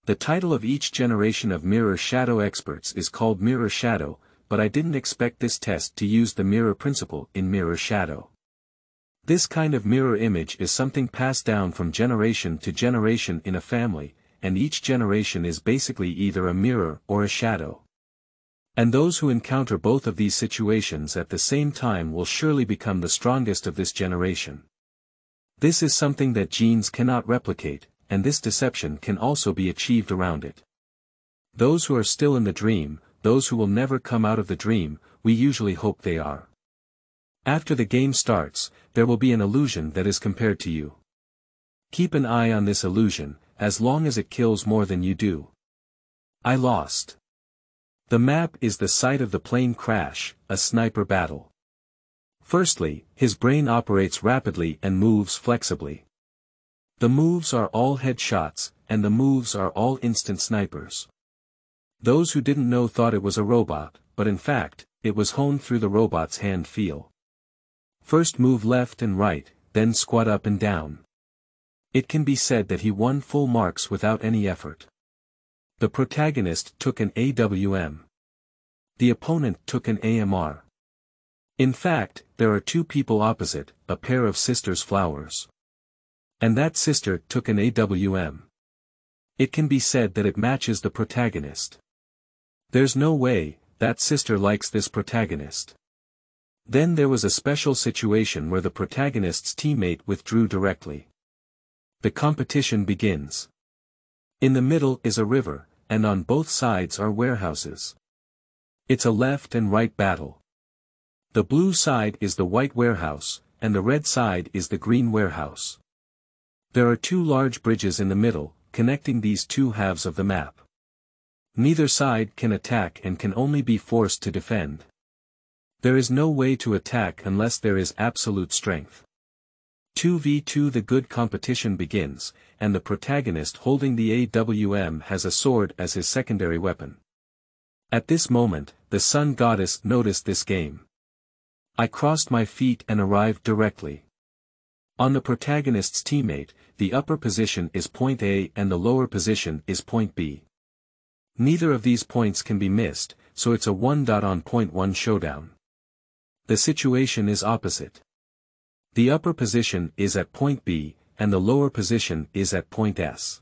The title of each generation of mirror shadow experts is called Mirror Shadow, but I didn't expect this test to use the mirror principle in Mirror Shadow. This kind of mirror image is something passed down from generation to generation in a family, and each generation is basically either a mirror or a shadow. And those who encounter both of these situations at the same time will surely become the strongest of this generation. This is something that genes cannot replicate, and this deception can also be achieved around it. Those who are still in the dream, those who will never come out of the dream, we usually hope they are. After the game starts, there will be an illusion that is compared to you. Keep an eye on this illusion, as long as it kills more than you do. I lost. The map is the site of the plane crash, a sniper battle. Firstly, his brain operates rapidly and moves flexibly. The moves are all headshots, and the moves are all instant snipers. Those who didn't know thought it was a robot, but in fact, it was honed through the robot's hand feel. First move left and right, then squat up and down. It can be said that he won full marks without any effort. The protagonist took an AWM. The opponent took an AMR. In fact, there are two people opposite, a pair of sisters' flowers. And that sister took an AWM. It can be said that it matches the protagonist. There's no way, that sister likes this protagonist. Then there was a special situation where the protagonist's teammate withdrew directly. The competition begins. In the middle is a river, and on both sides are warehouses. It's a left and right battle. The blue side is the white warehouse, and the red side is the green warehouse. There are two large bridges in the middle, connecting these two halves of the map. Neither side can attack and can only be forced to defend. There is no way to attack unless there is absolute strength. 2v2 the good competition begins, and the protagonist holding the AWM has a sword as his secondary weapon. At this moment, the sun goddess noticed this game. I crossed my feet and arrived directly. On the protagonist's teammate, the upper position is point A and the lower position is point B. Neither of these points can be missed, so it's a 1. On point 1 showdown. The situation is opposite. The upper position is at point B, and the lower position is at point S.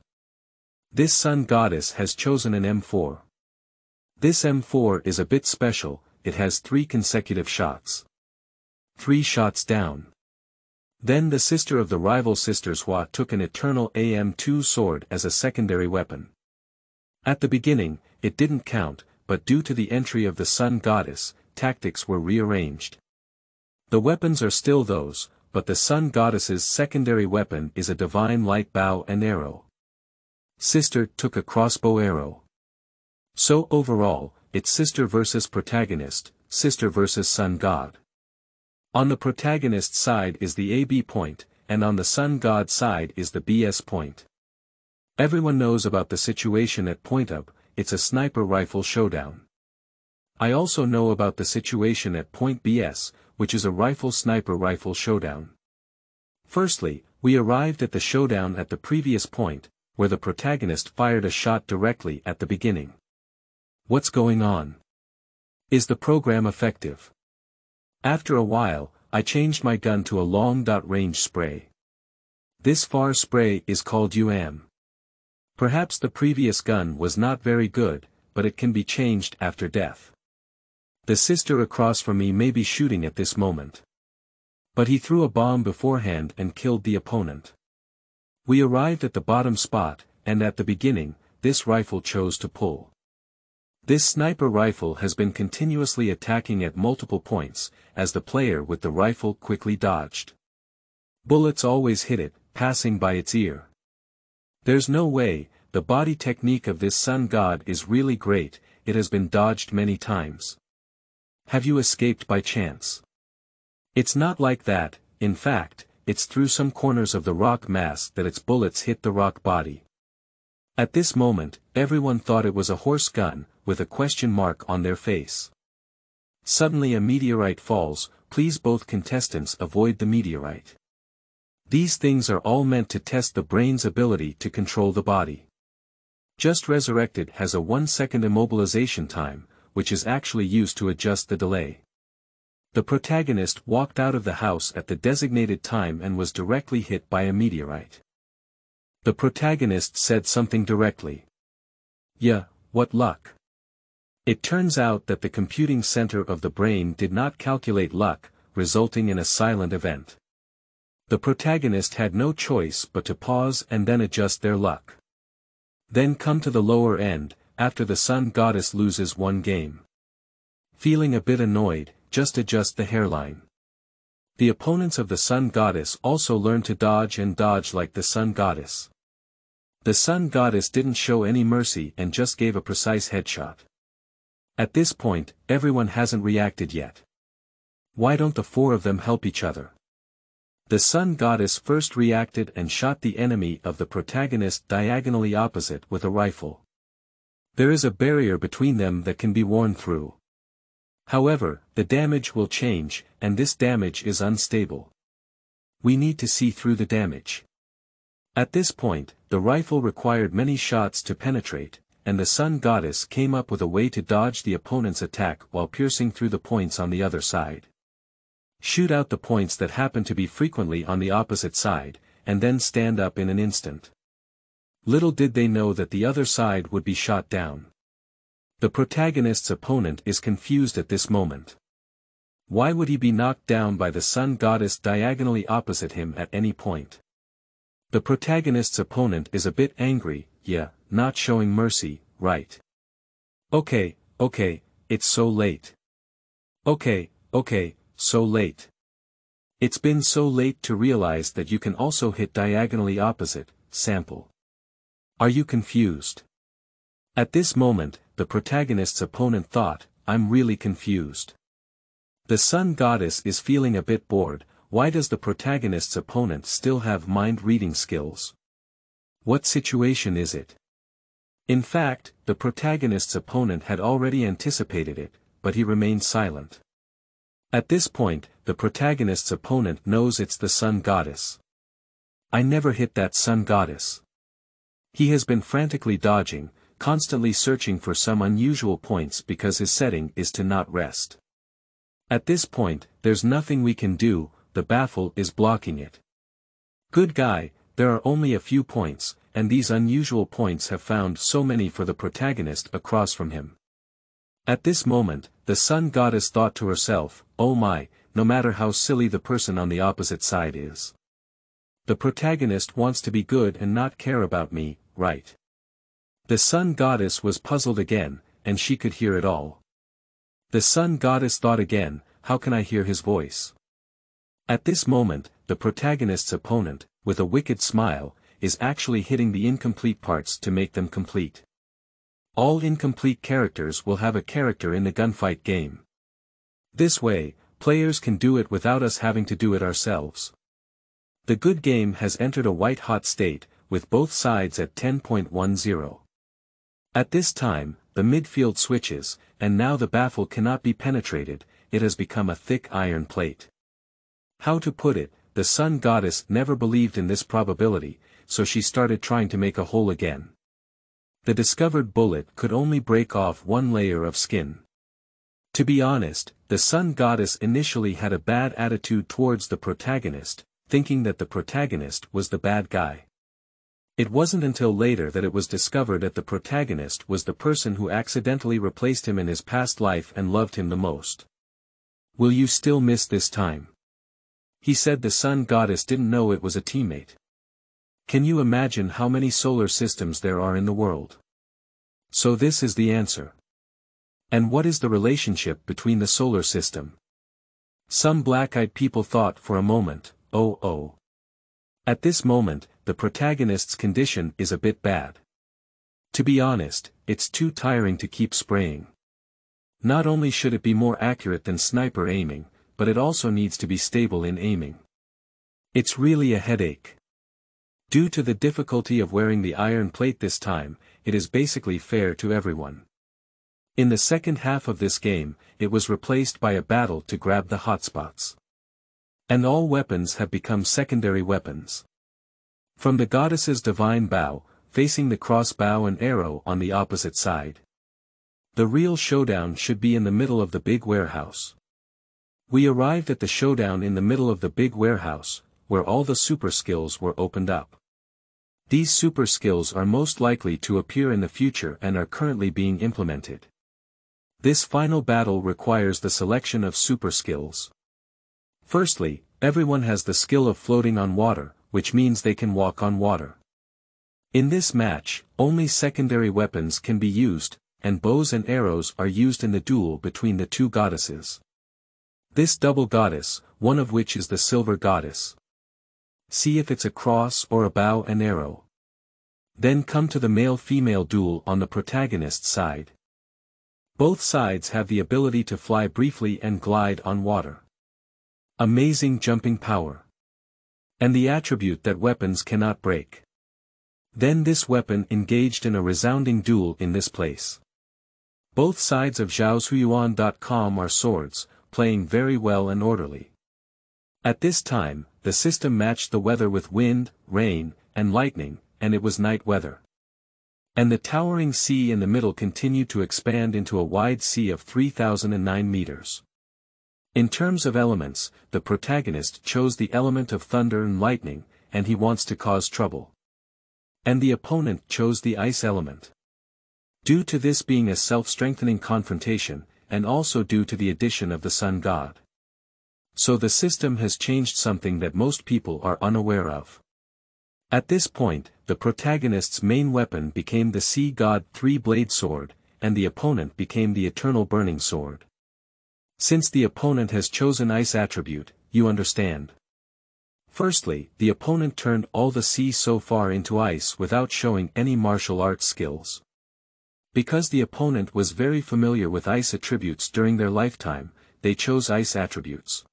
This sun goddess has chosen an M4. This M4 is a bit special, it has 3 consecutive shots. 3 shots down. Then the sister of the rival sisters Hua took an eternal AM2 sword as a secondary weapon. At the beginning, it didn't count, but due to the entry of the sun goddess, tactics were rearranged. The weapons are still those, but the sun goddess's secondary weapon is a divine light bow and arrow. Sister took a crossbow arrow. So overall, it's sister versus protagonist, sister versus sun god. On the protagonist side is the AB point, and on the sun god side is the BS point. Everyone knows about the situation at point up, it's a sniper rifle showdown. I also know about the situation at point BS, which is a rifle-sniper rifle showdown. Firstly, we arrived at the showdown at the previous point, where the protagonist fired a shot directly at the beginning. What's going on? Is the program effective? After a while, I changed my gun to a long-range spray. This far spray is called UAM. Perhaps the previous gun was not very good, but it can be changed after death. The sister across from me may be shooting at this moment. But he threw a bomb beforehand and killed the opponent. We arrived at the bottom spot, and at the beginning, this rifle chose to pull. This sniper rifle has been continuously attacking at multiple points, as the player with the rifle quickly dodged. Bullets always hit it, passing by its ear. There's no way, the body technique of this sun god is really great, it has been dodged many times. Have you escaped by chance? It's not like that, in fact, it's through some corners of the rock mass that its bullets hit the rock body. At this moment, everyone thought it was a horse gun, with a question mark on their face. Suddenly a meteorite falls, please both contestants avoid the meteorite. These things are all meant to test the brain's ability to control the body. Just Resurrected has a 1-second immobilization time, which is actually used to adjust the delay. The protagonist walked out of the house at the designated time and was directly hit by a meteorite. The protagonist said something directly. Yeah, what luck. It turns out that the computing center of the brain did not calculate luck, resulting in a silent event. The protagonist had no choice but to pause and then adjust their luck. Then come to the lower end, after the sun goddess loses one game. Feeling a bit annoyed, just adjust the hairline. The opponents of the sun goddess also learn to dodge and dodge like the sun goddess. The sun goddess didn't show any mercy and just gave a precise headshot. At this point, everyone hasn't reacted yet. Why don't the 4 of them help each other? The sun goddess first reacted and shot the enemy of the protagonist diagonally opposite with a rifle. There is a barrier between them that can be worn through. However, the damage will change, and this damage is unstable. We need to see through the damage. At this point, the rifle required many shots to penetrate, and the sun goddess came up with a way to dodge the opponent's attack while piercing through the points on the other side. Shoot out the points that happen to be frequently on the opposite side, and then stand up in an instant. Little did they know that the other side would be shot down. The protagonist's opponent is confused at this moment. Why would he be knocked down by the sun goddess diagonally opposite him at any point? The protagonist's opponent is a bit angry, yeah, not showing mercy, right? Okay, it's so late. Okay, so late. It's been so late to realize that you can also hit diagonally opposite, sample. Are you confused? At this moment, the protagonist's opponent thought, I'm really confused. The sun goddess is feeling a bit bored, why does the protagonist's opponent still have mind-reading skills? What situation is it? In fact, the protagonist's opponent had already anticipated it, but he remained silent. At this point, the protagonist's opponent knows it's the sun goddess. I never hit that sun goddess. He has been frantically dodging, constantly searching for some unusual points because his setting is to not rest. At this point, there's nothing we can do, the baffle is blocking it. Good guy, there are only a few points, and these unusual points have found so many for the protagonist across from him. At this moment, the sun goddess thought to herself, oh my, no matter how silly the person on the opposite side is. The protagonist wants to be good and not care about me, right? The sun goddess was puzzled again, and she could hear it all. The sun goddess thought again, how can I hear his voice? At this moment, the protagonist's opponent, with a wicked smile, is actually hitting the incomplete parts to make them complete. All incomplete characters will have a character in the gunfight game. This way, players can do it without us having to do it ourselves. The good game has entered a white-hot state, with both sides at 10.10. At this time, the midfield switches, and now the baffle cannot be penetrated, it has become a thick iron plate. How to put it, the sun goddess never believed in this probability, so she started trying to make a hole again. The discovered bullet could only break off one layer of skin. To be honest, the sun goddess initially had a bad attitude towards the protagonist, thinking that the protagonist was the bad guy. It wasn't until later that it was discovered that the protagonist was the person who accidentally replaced him in his past life and loved him the most. Will you still miss this time? He said the sun goddess didn't know it was a teammate. Can you imagine how many solar systems there are in the world? So this is the answer. And what is the relationship between the solar system? Some black-eyed people thought for a moment, oh. At this moment, the protagonist's condition is a bit bad. To be honest, it's too tiring to keep spraying. Not only should it be more accurate than sniper aiming, but it also needs to be stable in aiming. It's really a headache. Due to the difficulty of wearing the iron plate this time, it is basically fair to everyone. In the second half of this game, it was replaced by a battle to grab the hotspots. And all weapons have become secondary weapons. From the goddess's divine bow, facing the crossbow and arrow on the opposite side. The real showdown should be in the middle of the big warehouse. We arrived at the showdown in the middle of the big warehouse, where all the super skills were opened up. These super skills are most likely to appear in the future and are currently being implemented. This final battle requires the selection of super skills. Firstly, everyone has the skill of floating on water, which means they can walk on water. In this match, only secondary weapons can be used, and bows and arrows are used in the duel between the two goddesses. This double goddess, one of which is the silver goddess. See if it's a cross or a bow and arrow. Then come to the male-female duel on the protagonist's side. Both sides have the ability to fly briefly and glide on water. Amazing jumping power. And the attribute that weapons cannot break. Then this weapon engaged in a resounding duel in this place. Both sides of ZhaoZhuYuan.com are swords, playing very well and orderly. At this time, the system matched the weather with wind, rain, and lightning, and it was night weather. And the towering sea in the middle continued to expand into a wide sea of 3,009 meters. In terms of elements, the protagonist chose the element of thunder and lightning, and he wants to cause trouble. And the opponent chose the ice element. Due to this being a self-strengthening confrontation, and also due to the addition of the sun god. So the system has changed something that most people are unaware of. At this point, the protagonist's main weapon became the sea god three-blade sword, and the opponent became the eternal burning sword. Since the opponent has chosen ice attribute, you understand. Firstly, the opponent turned all the sea so far into ice without showing any martial arts skills. Because the opponent was very familiar with ice attributes during their lifetime, they chose ice attributes.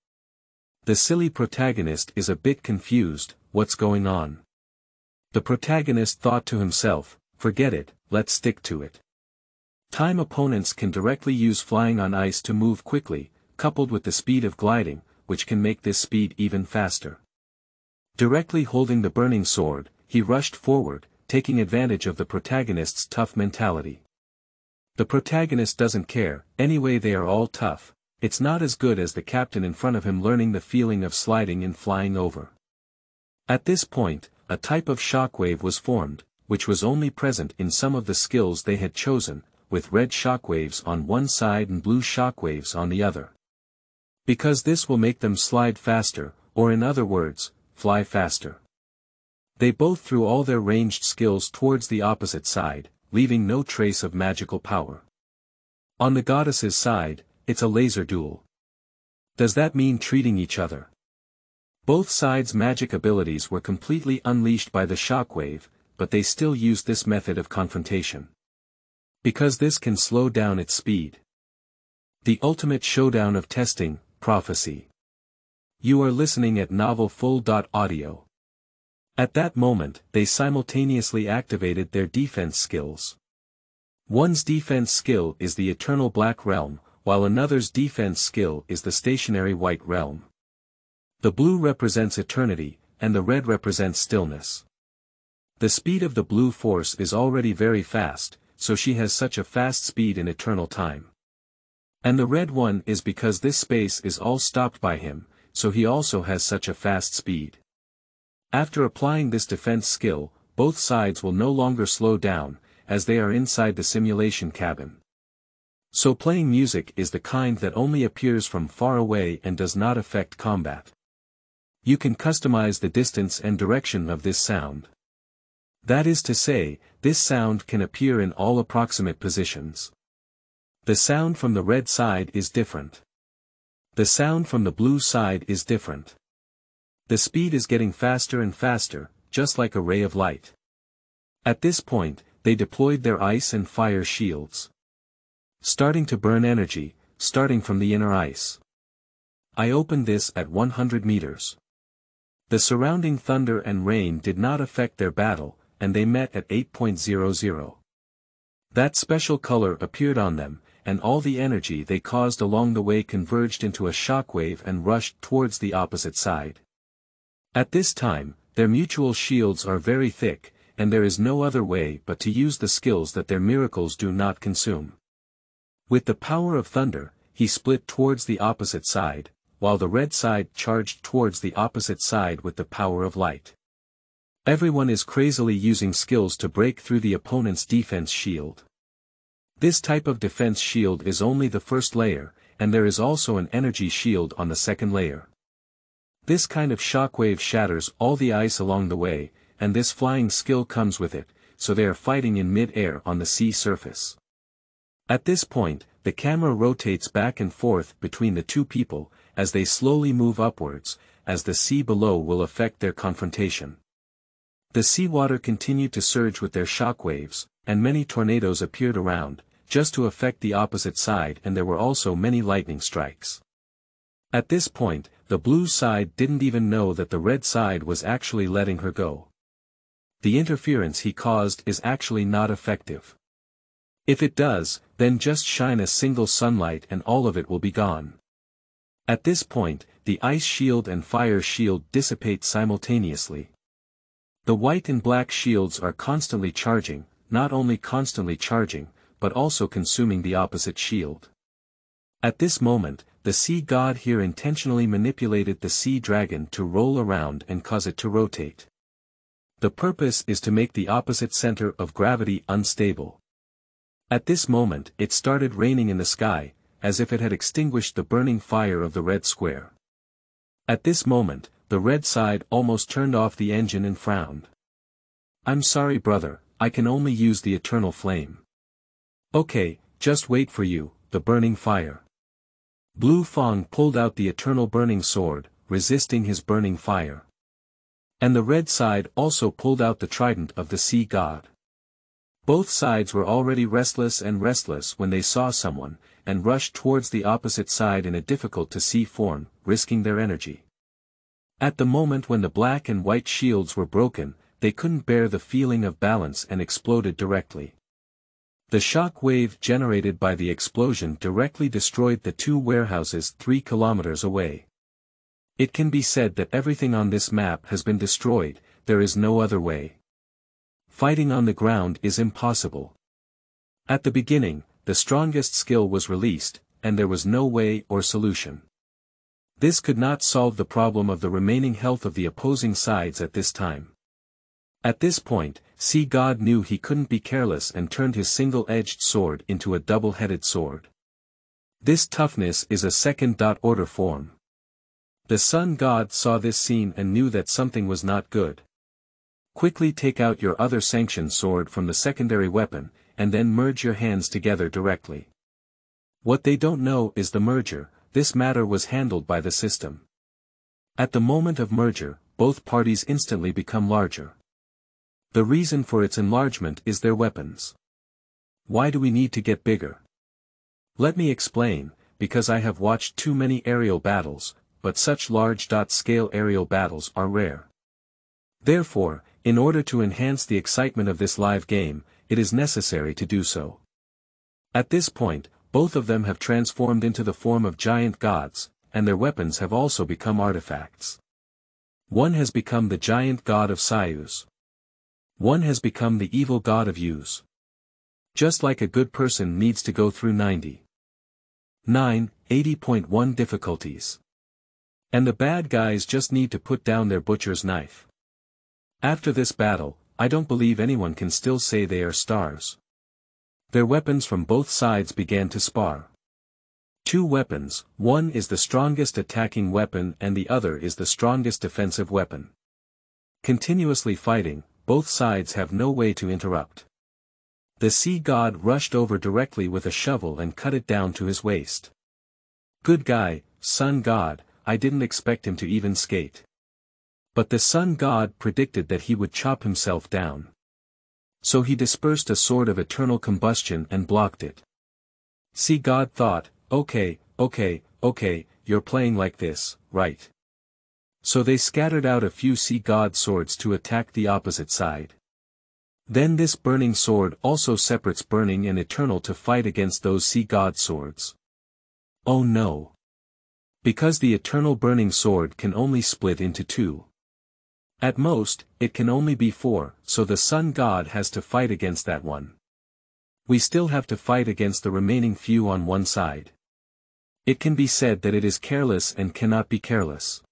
The silly protagonist is a bit confused, what's going on? The protagonist thought to himself, forget it, let's stick to it. Time opponents can directly use flying on ice to move quickly, coupled with the speed of gliding, which can make this speed even faster. Directly holding the burning sword, he rushed forward, taking advantage of the protagonist's tough mentality. The protagonist doesn't care, anyway they are all tough, it's not as good as the captain in front of him learning the feeling of sliding and flying over. At this point, a type of shockwave was formed, which was only present in some of the skills they had chosen, with red shockwaves on one side and blue shockwaves on the other. Because this will make them slide faster, or in other words, fly faster. They both threw all their ranged skills towards the opposite side, leaving no trace of magical power. On the goddess's side, it's a laser duel. Does that mean treating each other? Both sides' magic abilities were completely unleashed by the shockwave, but they still used this method of confrontation. Because this can slow down its speed. The ultimate showdown of testing, prophecy. You are listening at NovelFull.audio. At that moment, they simultaneously activated their defense skills. One's defense skill is the Eternal Black Realm, while another's defense skill is the Stationary White Realm. The blue represents eternity, and the red represents stillness. The speed of the blue force is already very fast, so she has such a fast speed in eternal time. And the red one is because this space is all stopped by him, so he also has such a fast speed. After applying this defense skill, both sides will no longer slow down, as they are inside the simulation cabin. So playing music is the kind that only appears from far away and does not affect combat. You can customize the distance and direction of this sound. That is to say, this sound can appear in all approximate positions. The sound from the red side is different. The sound from the blue side is different. The speed is getting faster and faster, just like a ray of light. At this point, they deployed their ice and fire shields. Starting to burn energy, starting from the inner ice. I opened this at 100 meters. The surrounding thunder and rain did not affect their battle, and they met at 8.00. That special color appeared on them, and all the energy they caused along the way converged into a shockwave and rushed towards the opposite side. At this time, their mutual shields are very thick, and there is no other way but to use the skills that their miracles do not consume. With the power of thunder, he split towards the opposite side, while the red side charged towards the opposite side with the power of light. Everyone is crazily using skills to break through the opponent's defense shield. This type of defense shield is only the first layer, and there is also an energy shield on the second layer. This kind of shockwave shatters all the ice along the way, and this flying skill comes with it, so they are fighting in mid-air on the sea surface. At this point, the camera rotates back and forth between the two people, as they slowly move upwards, as the sea below will affect their confrontation. The seawater continued to surge with their shockwaves, and many tornadoes appeared around, just to affect the opposite side, and there were also many lightning strikes. At this point, the blue side didn't even know that the red side was actually letting her go. The interference he caused is actually not effective. If it does, then just shine a single sunlight and all of it will be gone. At this point, the ice shield and fire shield dissipate simultaneously. The white and black shields are constantly charging, not only constantly charging, but also consuming the opposite shield. At this moment, the sea god here intentionally manipulated the sea dragon to roll around and cause it to rotate. The purpose is to make the opposite center of gravity unstable. At this moment it started raining in the sky, as if it had extinguished the burning fire of the red square. At this moment, the red side almost turned off the engine and frowned. "I'm sorry brother, I can only use the eternal flame." "Okay, just wait for you, the burning fire." Blue Fong pulled out the eternal burning sword, resisting his burning fire. And the red side also pulled out the trident of the sea god. Both sides were already restless when they saw someone, and rushed towards the opposite side in a difficult-to-see form, risking their energy. At the moment when the black and white shields were broken, they couldn't bear the feeling of balance and exploded directly. The shock wave generated by the explosion directly destroyed the two warehouses 3 kilometers away. It can be said that everything on this map has been destroyed, there is no other way. Fighting on the ground is impossible. At the beginning, the strongest skill was released, and there was no way or solution. This could not solve the problem of the remaining health of the opposing sides at this time. At this point, Sea God knew he couldn't be careless and turned his single-edged sword into a double-headed sword. This toughness is a second-order form. The Sun God saw this scene and knew that something was not good. Quickly take out your other sanctioned sword from the secondary weapon, and then merge your hands together directly. What they don't know is the merger. This matter was handled by the system. At the moment of merger, both parties instantly become larger. The reason for its enlargement is their weapons. Why do we need to get bigger? Let me explain, because I have watched too many aerial battles, but such large-scale aerial battles are rare. Therefore, in order to enhance the excitement of this live game, it is necessary to do so. At this point, both of them have transformed into the form of giant gods, and their weapons have also become artifacts. One has become the giant god of Sayus. One has become the evil god of Use. Just like a good person needs to go through 80.1 difficulties. And the bad guys just need to put down their butcher's knife. After this battle, I don't believe anyone can still say they are stars. Their weapons from both sides began to spar. Two weapons, one is the strongest attacking weapon and the other is the strongest defensive weapon. Continuously fighting, both sides have no way to interrupt. The Sea God rushed over directly with a shovel and cut it down to his waist. Good guy, Sun God, I didn't expect him to even skate. But the Sun God predicted that he would chop himself down. So he dispersed a sword of eternal combustion and blocked it. Sea God thought, okay, you're playing like this, right? So they scattered out a few Sea God swords to attack the opposite side. Then this burning sword also separates burning and eternal to fight against those Sea God swords. Oh no! Because the eternal burning sword can only split into two. At most, it can only be 4, so the Sun God has to fight against that one. We still have to fight against the remaining few on one side. It can be said that it is careless and cannot be careless.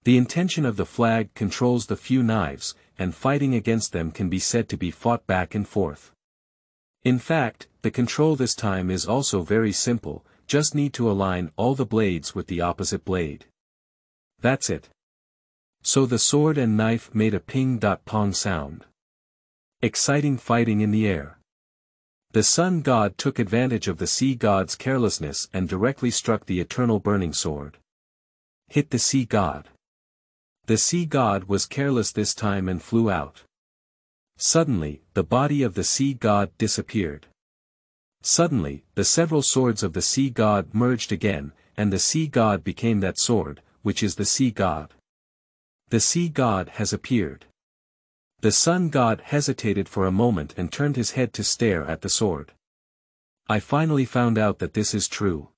The intention of the flag controls the few knives, and fighting against them can be said to be fought back and forth. In fact, the control this time is also very simple, just need to align all the blades with the opposite blade. That's it. So the sword and knife made a ping-pong sound. Exciting fighting in the air. The Sun God took advantage of the Sea God's carelessness and directly struck the eternal burning sword. Hit the Sea God. The Sea God was careless this time and flew out. Suddenly, the body of the Sea God disappeared. Suddenly, the several swords of the Sea God merged again, and the Sea God became that sword, which is the Sea God. The Sea God has appeared. The Sun God hesitated for a moment and turned his head to stare at the sword. I finally found out that this is true.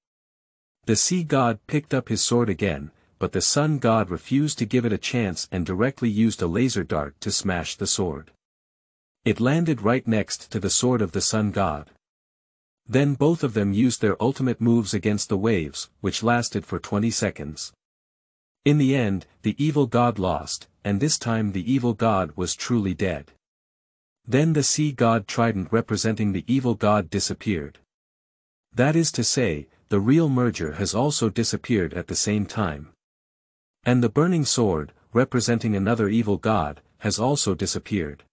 The Sea God picked up his sword again, but the Sun God refused to give it a chance and directly used a laser dart to smash the sword. It landed right next to the sword of the Sun God. Then both of them used their ultimate moves against the waves, which lasted for 20 seconds. In the end, the evil god lost, and this time the evil god was truly dead. Then the Sea God trident representing the evil god disappeared. That is to say, the real merger has also disappeared at the same time. And the burning sword, representing another evil god, has also disappeared.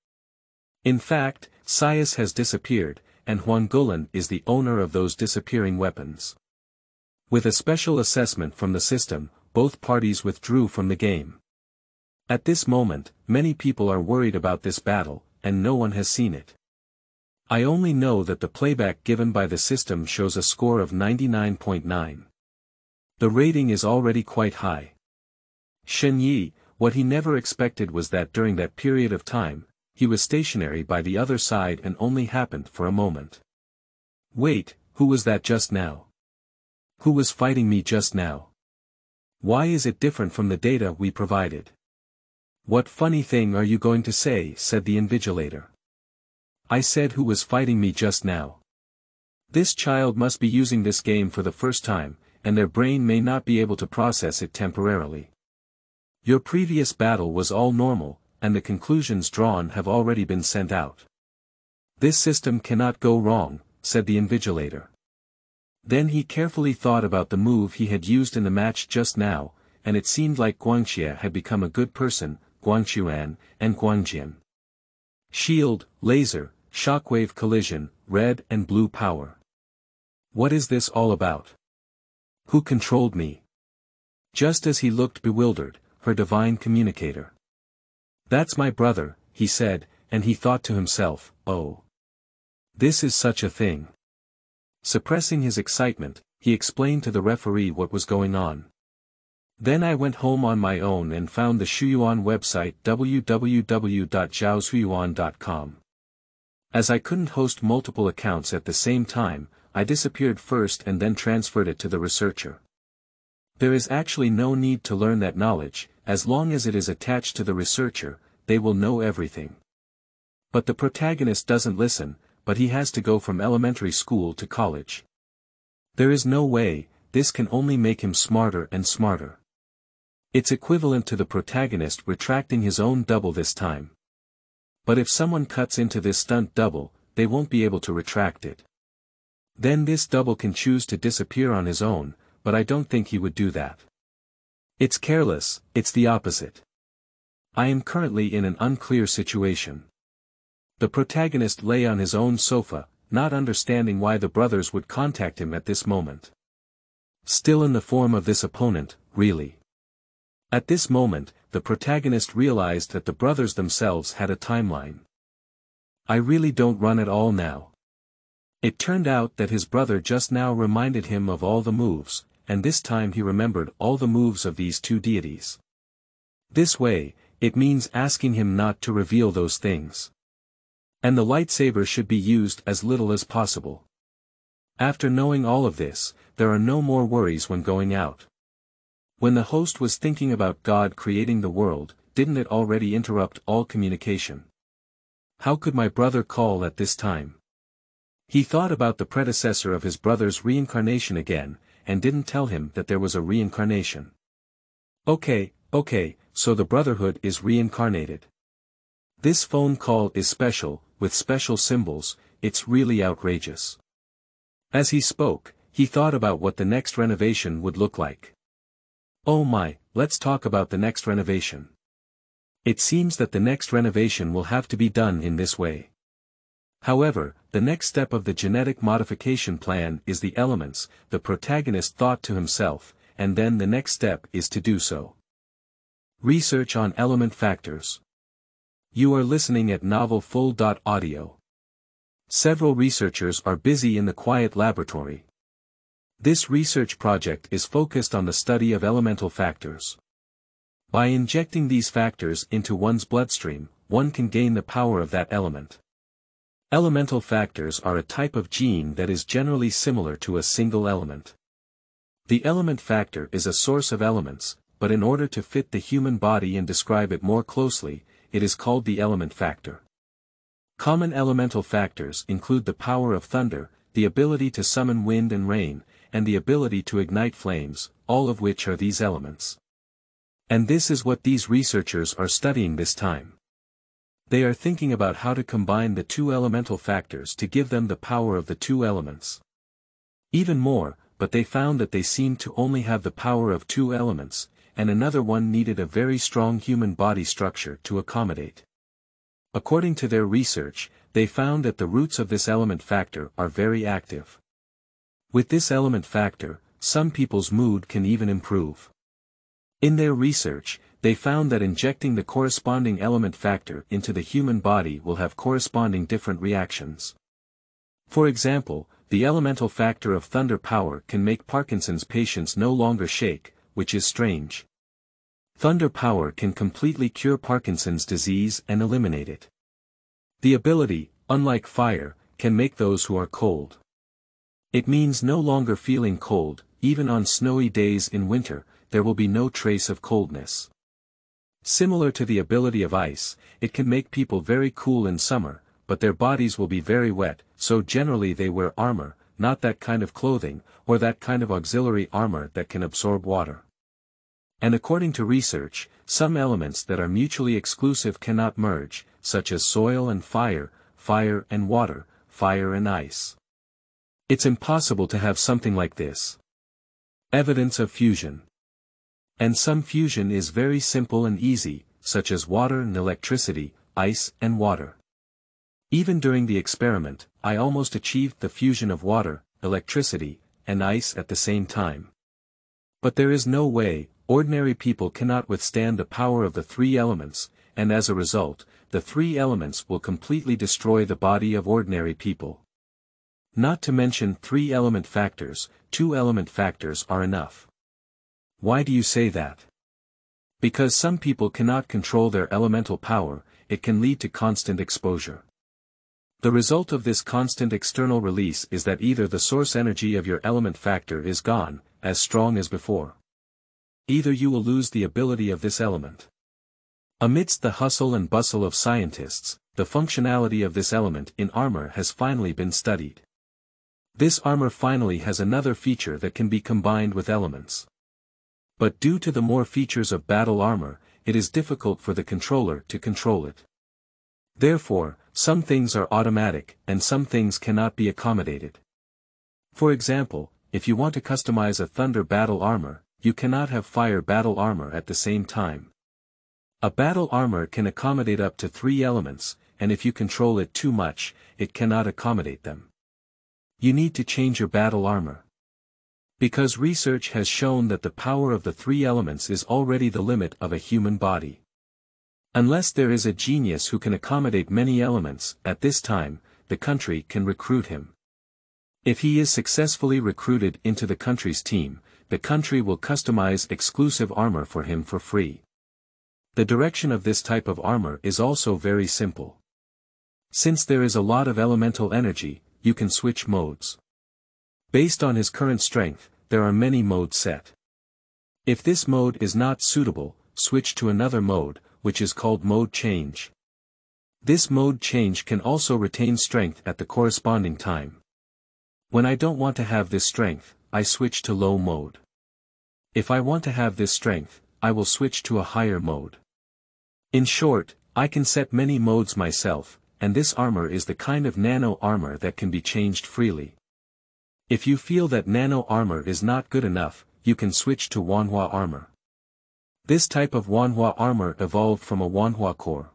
In fact, Sayus has disappeared, and Huangulan is the owner of those disappearing weapons. With a special assessment from the system, both parties withdrew from the game. At this moment, many people are worried about this battle, and no one has seen it. I only know that the playback given by the system shows a score of 99.9. The rating is already quite high. Shen Yi, what he never expected was that during that period of time, he was stationary by the other side and only happened for a moment. Wait, who was that just now? Who was fighting me just now? Why is it different from the data we provided? What funny thing are you going to say? Said the Invigilator. I said who was fighting me just now. This child must be using this game for the first time, and their brain may not be able to process it temporarily. Your previous battle was all normal, and the conclusions drawn have already been sent out. This system cannot go wrong, said the Invigilator. Then he carefully thought about the move he had used in the match just now, and it seemed like Guangxie had become a good person, Guangxuan, and Guangjian. Shield, laser, shockwave collision, red and blue power. What is this all about? Who controlled me? Just as he looked bewildered, her divine communicator. That's my brother, he said, and he thought to himself, oh. This is such a thing. Suppressing his excitement, he explained to the referee what was going on. Then I went home on my own and found the Shuyuan website www.zhaoshuyuan.com. As I couldn't host multiple accounts at the same time, I disappeared first and then transferred it to the researcher. There is actually no need to learn that knowledge, as long as it is attached to the researcher, they will know everything. But the protagonist doesn't listen, but he has to go from elementary school to college. There is no way, this can only make him smarter and smarter. It's equivalent to the protagonist retracting his own double this time. But if someone cuts into this stunt double, they won't be able to retract it. Then this double can choose to disappear on his own, but I don't think he would do that. It's careless, it's the opposite. I am currently in an unclear situation. The protagonist lay on his own sofa, not understanding why the brothers would contact him at this moment. Still in the form of this opponent, really. At this moment, the protagonist realized that the brothers themselves had a timeline. I really don't run at all now. It turned out that his brother just now reminded him of all the moves, and this time he remembered all the moves of these two deities. This way, it means asking him not to reveal those things. And the lightsaber should be used as little as possible. After knowing all of this, there are no more worries when going out. When the host was thinking about God creating the world, didn't it already interrupt all communication? How could my brother call at this time? He thought about the predecessor of his brother's reincarnation again, and didn't tell him that there was a reincarnation. Okay, so the Brotherhood is reincarnated. This phone call is special, with special symbols, it's really outrageous. As he spoke, he thought about what the next renovation would look like. Oh my, let's talk about the next renovation. It seems that the next renovation will have to be done in this way. However, the next step of the genetic modification plan is the elements, the protagonist thought to himself, and then the next step is to do so. Research on element factors. You are listening at novelfull.audio. Several researchers are busy in the quiet laboratory. This research project is focused on the study of elemental factors. By injecting these factors into one's bloodstream, one can gain the power of that element. Elemental factors are a type of gene that is generally similar to a single element. The element factor is a source of elements, but in order to fit the human body and describe it more closely, it is called the element factor. Common elemental factors include the power of thunder, the ability to summon wind and rain, and the ability to ignite flames, all of which are these elements. And this is what these researchers are studying this time. They are thinking about how to combine the two elemental factors to give them the power of the two elements. Even more, but they found that they seemed to only have the power of two elements, and another one needed a very strong human body structure to accommodate. According to their research, they found that the roots of this element factor are very active. With this element factor, some people's mood can even improve. In their research, they found that injecting the corresponding element factor into the human body will have corresponding different reactions. For example, the elemental factor of thunder power can make Parkinson's patients no longer shake, which is strange. Thunder power can completely cure Parkinson's disease and eliminate it. The ability, unlike fire, can make those who are cold. It means no longer feeling cold, even on snowy days in winter, there will be no trace of coldness. Similar to the ability of ice, it can make people very cool in summer, but their bodies will be very wet, so generally they wear armor, not that kind of clothing, or that kind of auxiliary armor that can absorb water. And according to research, some elements that are mutually exclusive cannot merge, such as soil and fire, fire and water, fire and ice. It's impossible to have something like this. Evidence of fusion. And some fusion is very simple and easy, such as water and electricity, ice and water. Even during the experiment, I almost achieved the fusion of water, electricity, and ice at the same time. But there is no way, ordinary people cannot withstand the power of the three elements, and as a result, the three elements will completely destroy the body of ordinary people. Not to mention 3 element factors, 2 element factors are enough. Why do you say that? Because some people cannot control their elemental power, it can lead to constant exposure. The result of this constant external release is that either the source energy of your element factor is gone, as strong as before. Either you will lose the ability of this element. Amidst the hustle and bustle of scientists, the functionality of this element in armor has finally been studied. This armor finally has another feature that can be combined with elements. But due to the more features of battle armor, it is difficult for the controller to control it. Therefore, some things are automatic, and some things cannot be accommodated. For example, if you want to customize a thunder battle armor, you cannot have fire battle armor at the same time. A battle armor can accommodate up to 3 elements, and if you control it too much, it cannot accommodate them. You need to change your battle armor. Because research has shown that the power of the 3 elements is already the limit of a human body. Unless there is a genius who can accommodate many elements, at this time, the country can recruit him. If he is successfully recruited into the country's team, the country will customize exclusive armor for him for free. The direction of this type of armor is also very simple. Since there is a lot of elemental energy, you can switch modes. Based on his current strength, there are many modes set. If this mode is not suitable, switch to another mode, which is called mode change. This mode change can also retain strength at the corresponding time. When I don't want to have this strength, I switch to low mode. If I want to have this strength, I will switch to a higher mode. In short, I can set many modes myself, and this armor is the kind of nano armor that can be changed freely. If you feel that nano armor is not good enough, you can switch to Wanhua armor. This type of Wanhua armor evolved from a Wanhua core.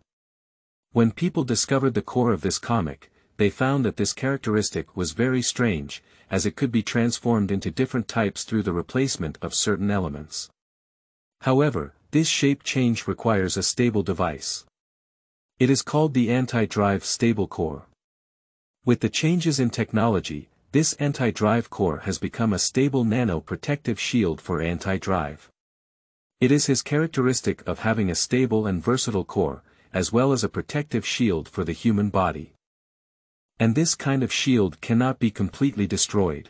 When people discovered the core of this comic, they found that this characteristic was very strange, as it could be transformed into different types through the replacement of certain elements. However, this shape change requires a stable device. It is called the anti-drive stable core. With the changes in technology, this anti-drive core has become a stable nano-protective shield for anti-drive. It is his characteristic of having a stable and versatile core, as well as a protective shield for the human body. And this kind of shield cannot be completely destroyed.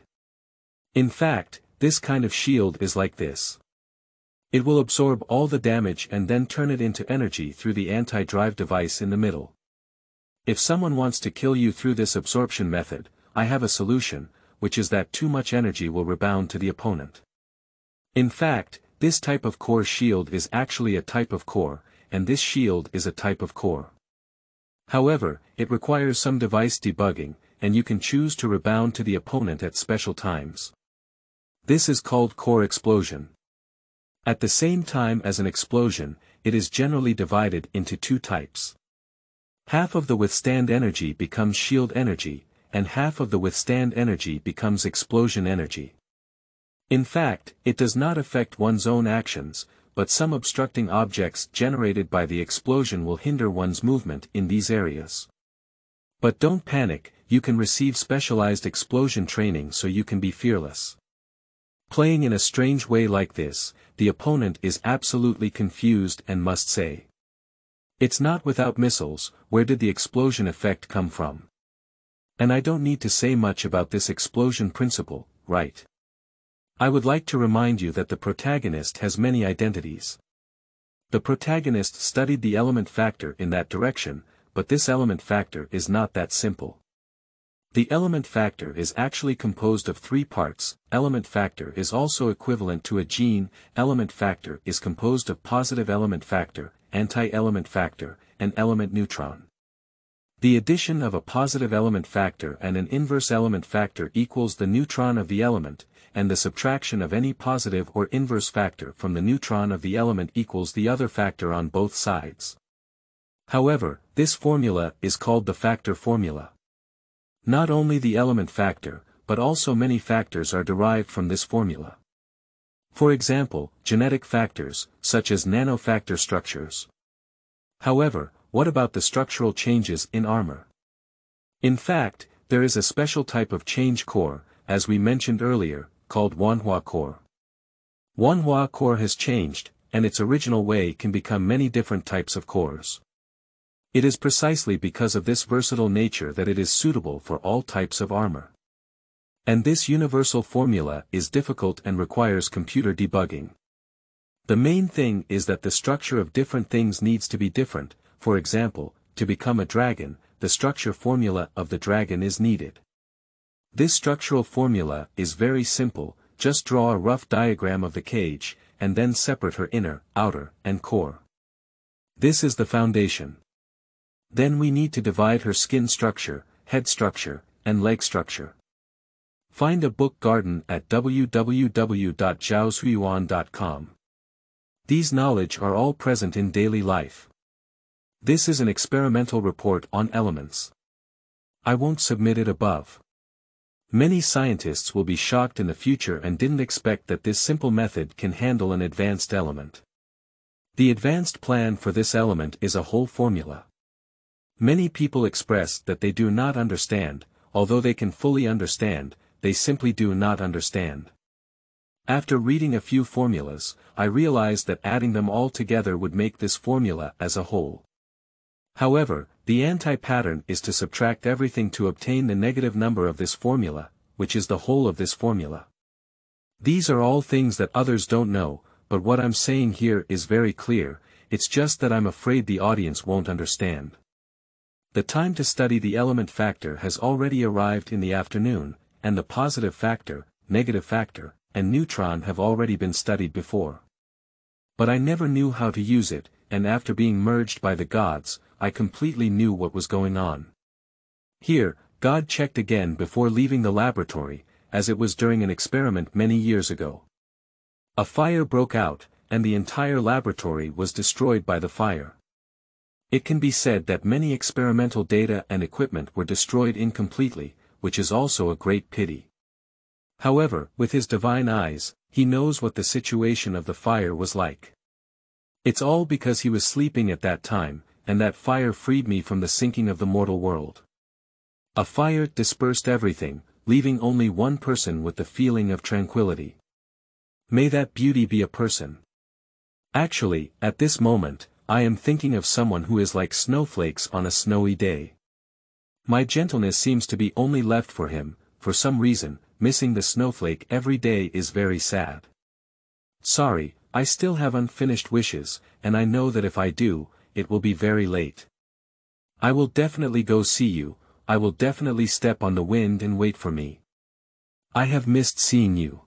In fact, this kind of shield is like this. It will absorb all the damage and then turn it into energy through the anti-drive device in the middle. If someone wants to kill you through this absorption method, I have a solution, which is that too much energy will rebound to the opponent. In fact, this type of core shield is actually a type of core, and this shield is a type of core. However, it requires some device debugging, and you can choose to rebound to the opponent at special times. This is called core explosion. At the same time as an explosion, it is generally divided into 2 types. Half of the withstand energy becomes shield energy, and half of the withstand energy becomes explosion energy. In fact, it does not affect one's own actions, but some obstructing objects generated by the explosion will hinder one's movement in these areas. But don't panic, you can receive specialized explosion training so you can be fearless. Playing in a strange way like this, the opponent is absolutely confused and must say, "It's not without missiles, where did the explosion effect come from?" And I don't need to say much about this explosion principle, right? I would like to remind you that the protagonist has many identities. The protagonist studied the element factor in that direction, but this element factor is not that simple. The element factor is actually composed of three parts. Element factor is also equivalent to a gene. Element factor is composed of positive element factor, anti-element factor, and element neutron. The addition of a positive element factor and an inverse element factor equals the neutron of the element, and the subtraction of any positive or inverse factor from the neutron of the element equals the other factor on both sides. However, this formula is called the factor formula. Not only the element factor, but also many factors are derived from this formula. For example, genetic factors, such as nanofactor structures. However, what about the structural changes in armor? In fact, there is a special type of change core, as we mentioned earlier, called Wanhua core. Wanhua core has changed, and its original way can become many different types of cores. It is precisely because of this versatile nature that it is suitable for all types of armor. And this universal formula is difficult and requires computer debugging. The main thing is that the structure of different things needs to be different. For example, to become a dragon, the structure formula of the dragon is needed. This structural formula is very simple. Just draw a rough diagram of the cage, and then separate her inner, outer, and core. This is the foundation. Then we need to divide her skin structure, head structure, and leg structure. Find a book garden at www.zhaosuiyuan.com. These knowledge are all present in daily life. This is an experimental report on elements. I won't submit it above. Many scientists will be shocked in the future and didn't expect that this simple method can handle an advanced element. The advanced plan for this element is a whole formula. Many people express that they do not understand, although they can fully understand, they simply do not understand. After reading a few formulas, I realized that adding them all together would make this formula as a whole. However, the anti-pattern is to subtract everything to obtain the negative number of this formula, which is the whole of this formula. These are all things that others don't know, but what I'm saying here is very clear, it's just that I'm afraid the audience won't understand. The time to study the element factor has already arrived in the afternoon, and the positive factor, negative factor, and neutron have already been studied before. But I never knew how to use it, and after being merged by the gods, I completely knew what was going on. Here, God checked again before leaving the laboratory, as it was during an experiment many years ago. A fire broke out, and the entire laboratory was destroyed by the fire. It can be said that many experimental data and equipment were destroyed incompletely, which is also a great pity. However, with his divine eyes, he knows what the situation of the fire was like. It's all because he was sleeping at that time, and that fire freed me from the sinking of the mortal world. A fire dispersed everything, leaving only one person with the feeling of tranquility. May that beauty be a person. Actually, at this moment, I am thinking of someone who is like snowflakes on a snowy day. My gentleness seems to be only left for him. For some reason, missing the snowflake every day is very sad. Sorry, I still have unfinished wishes, and I know that if I do, it will be very late. I will definitely go see you, I will definitely step on the wind and wait for me. I have missed seeing you.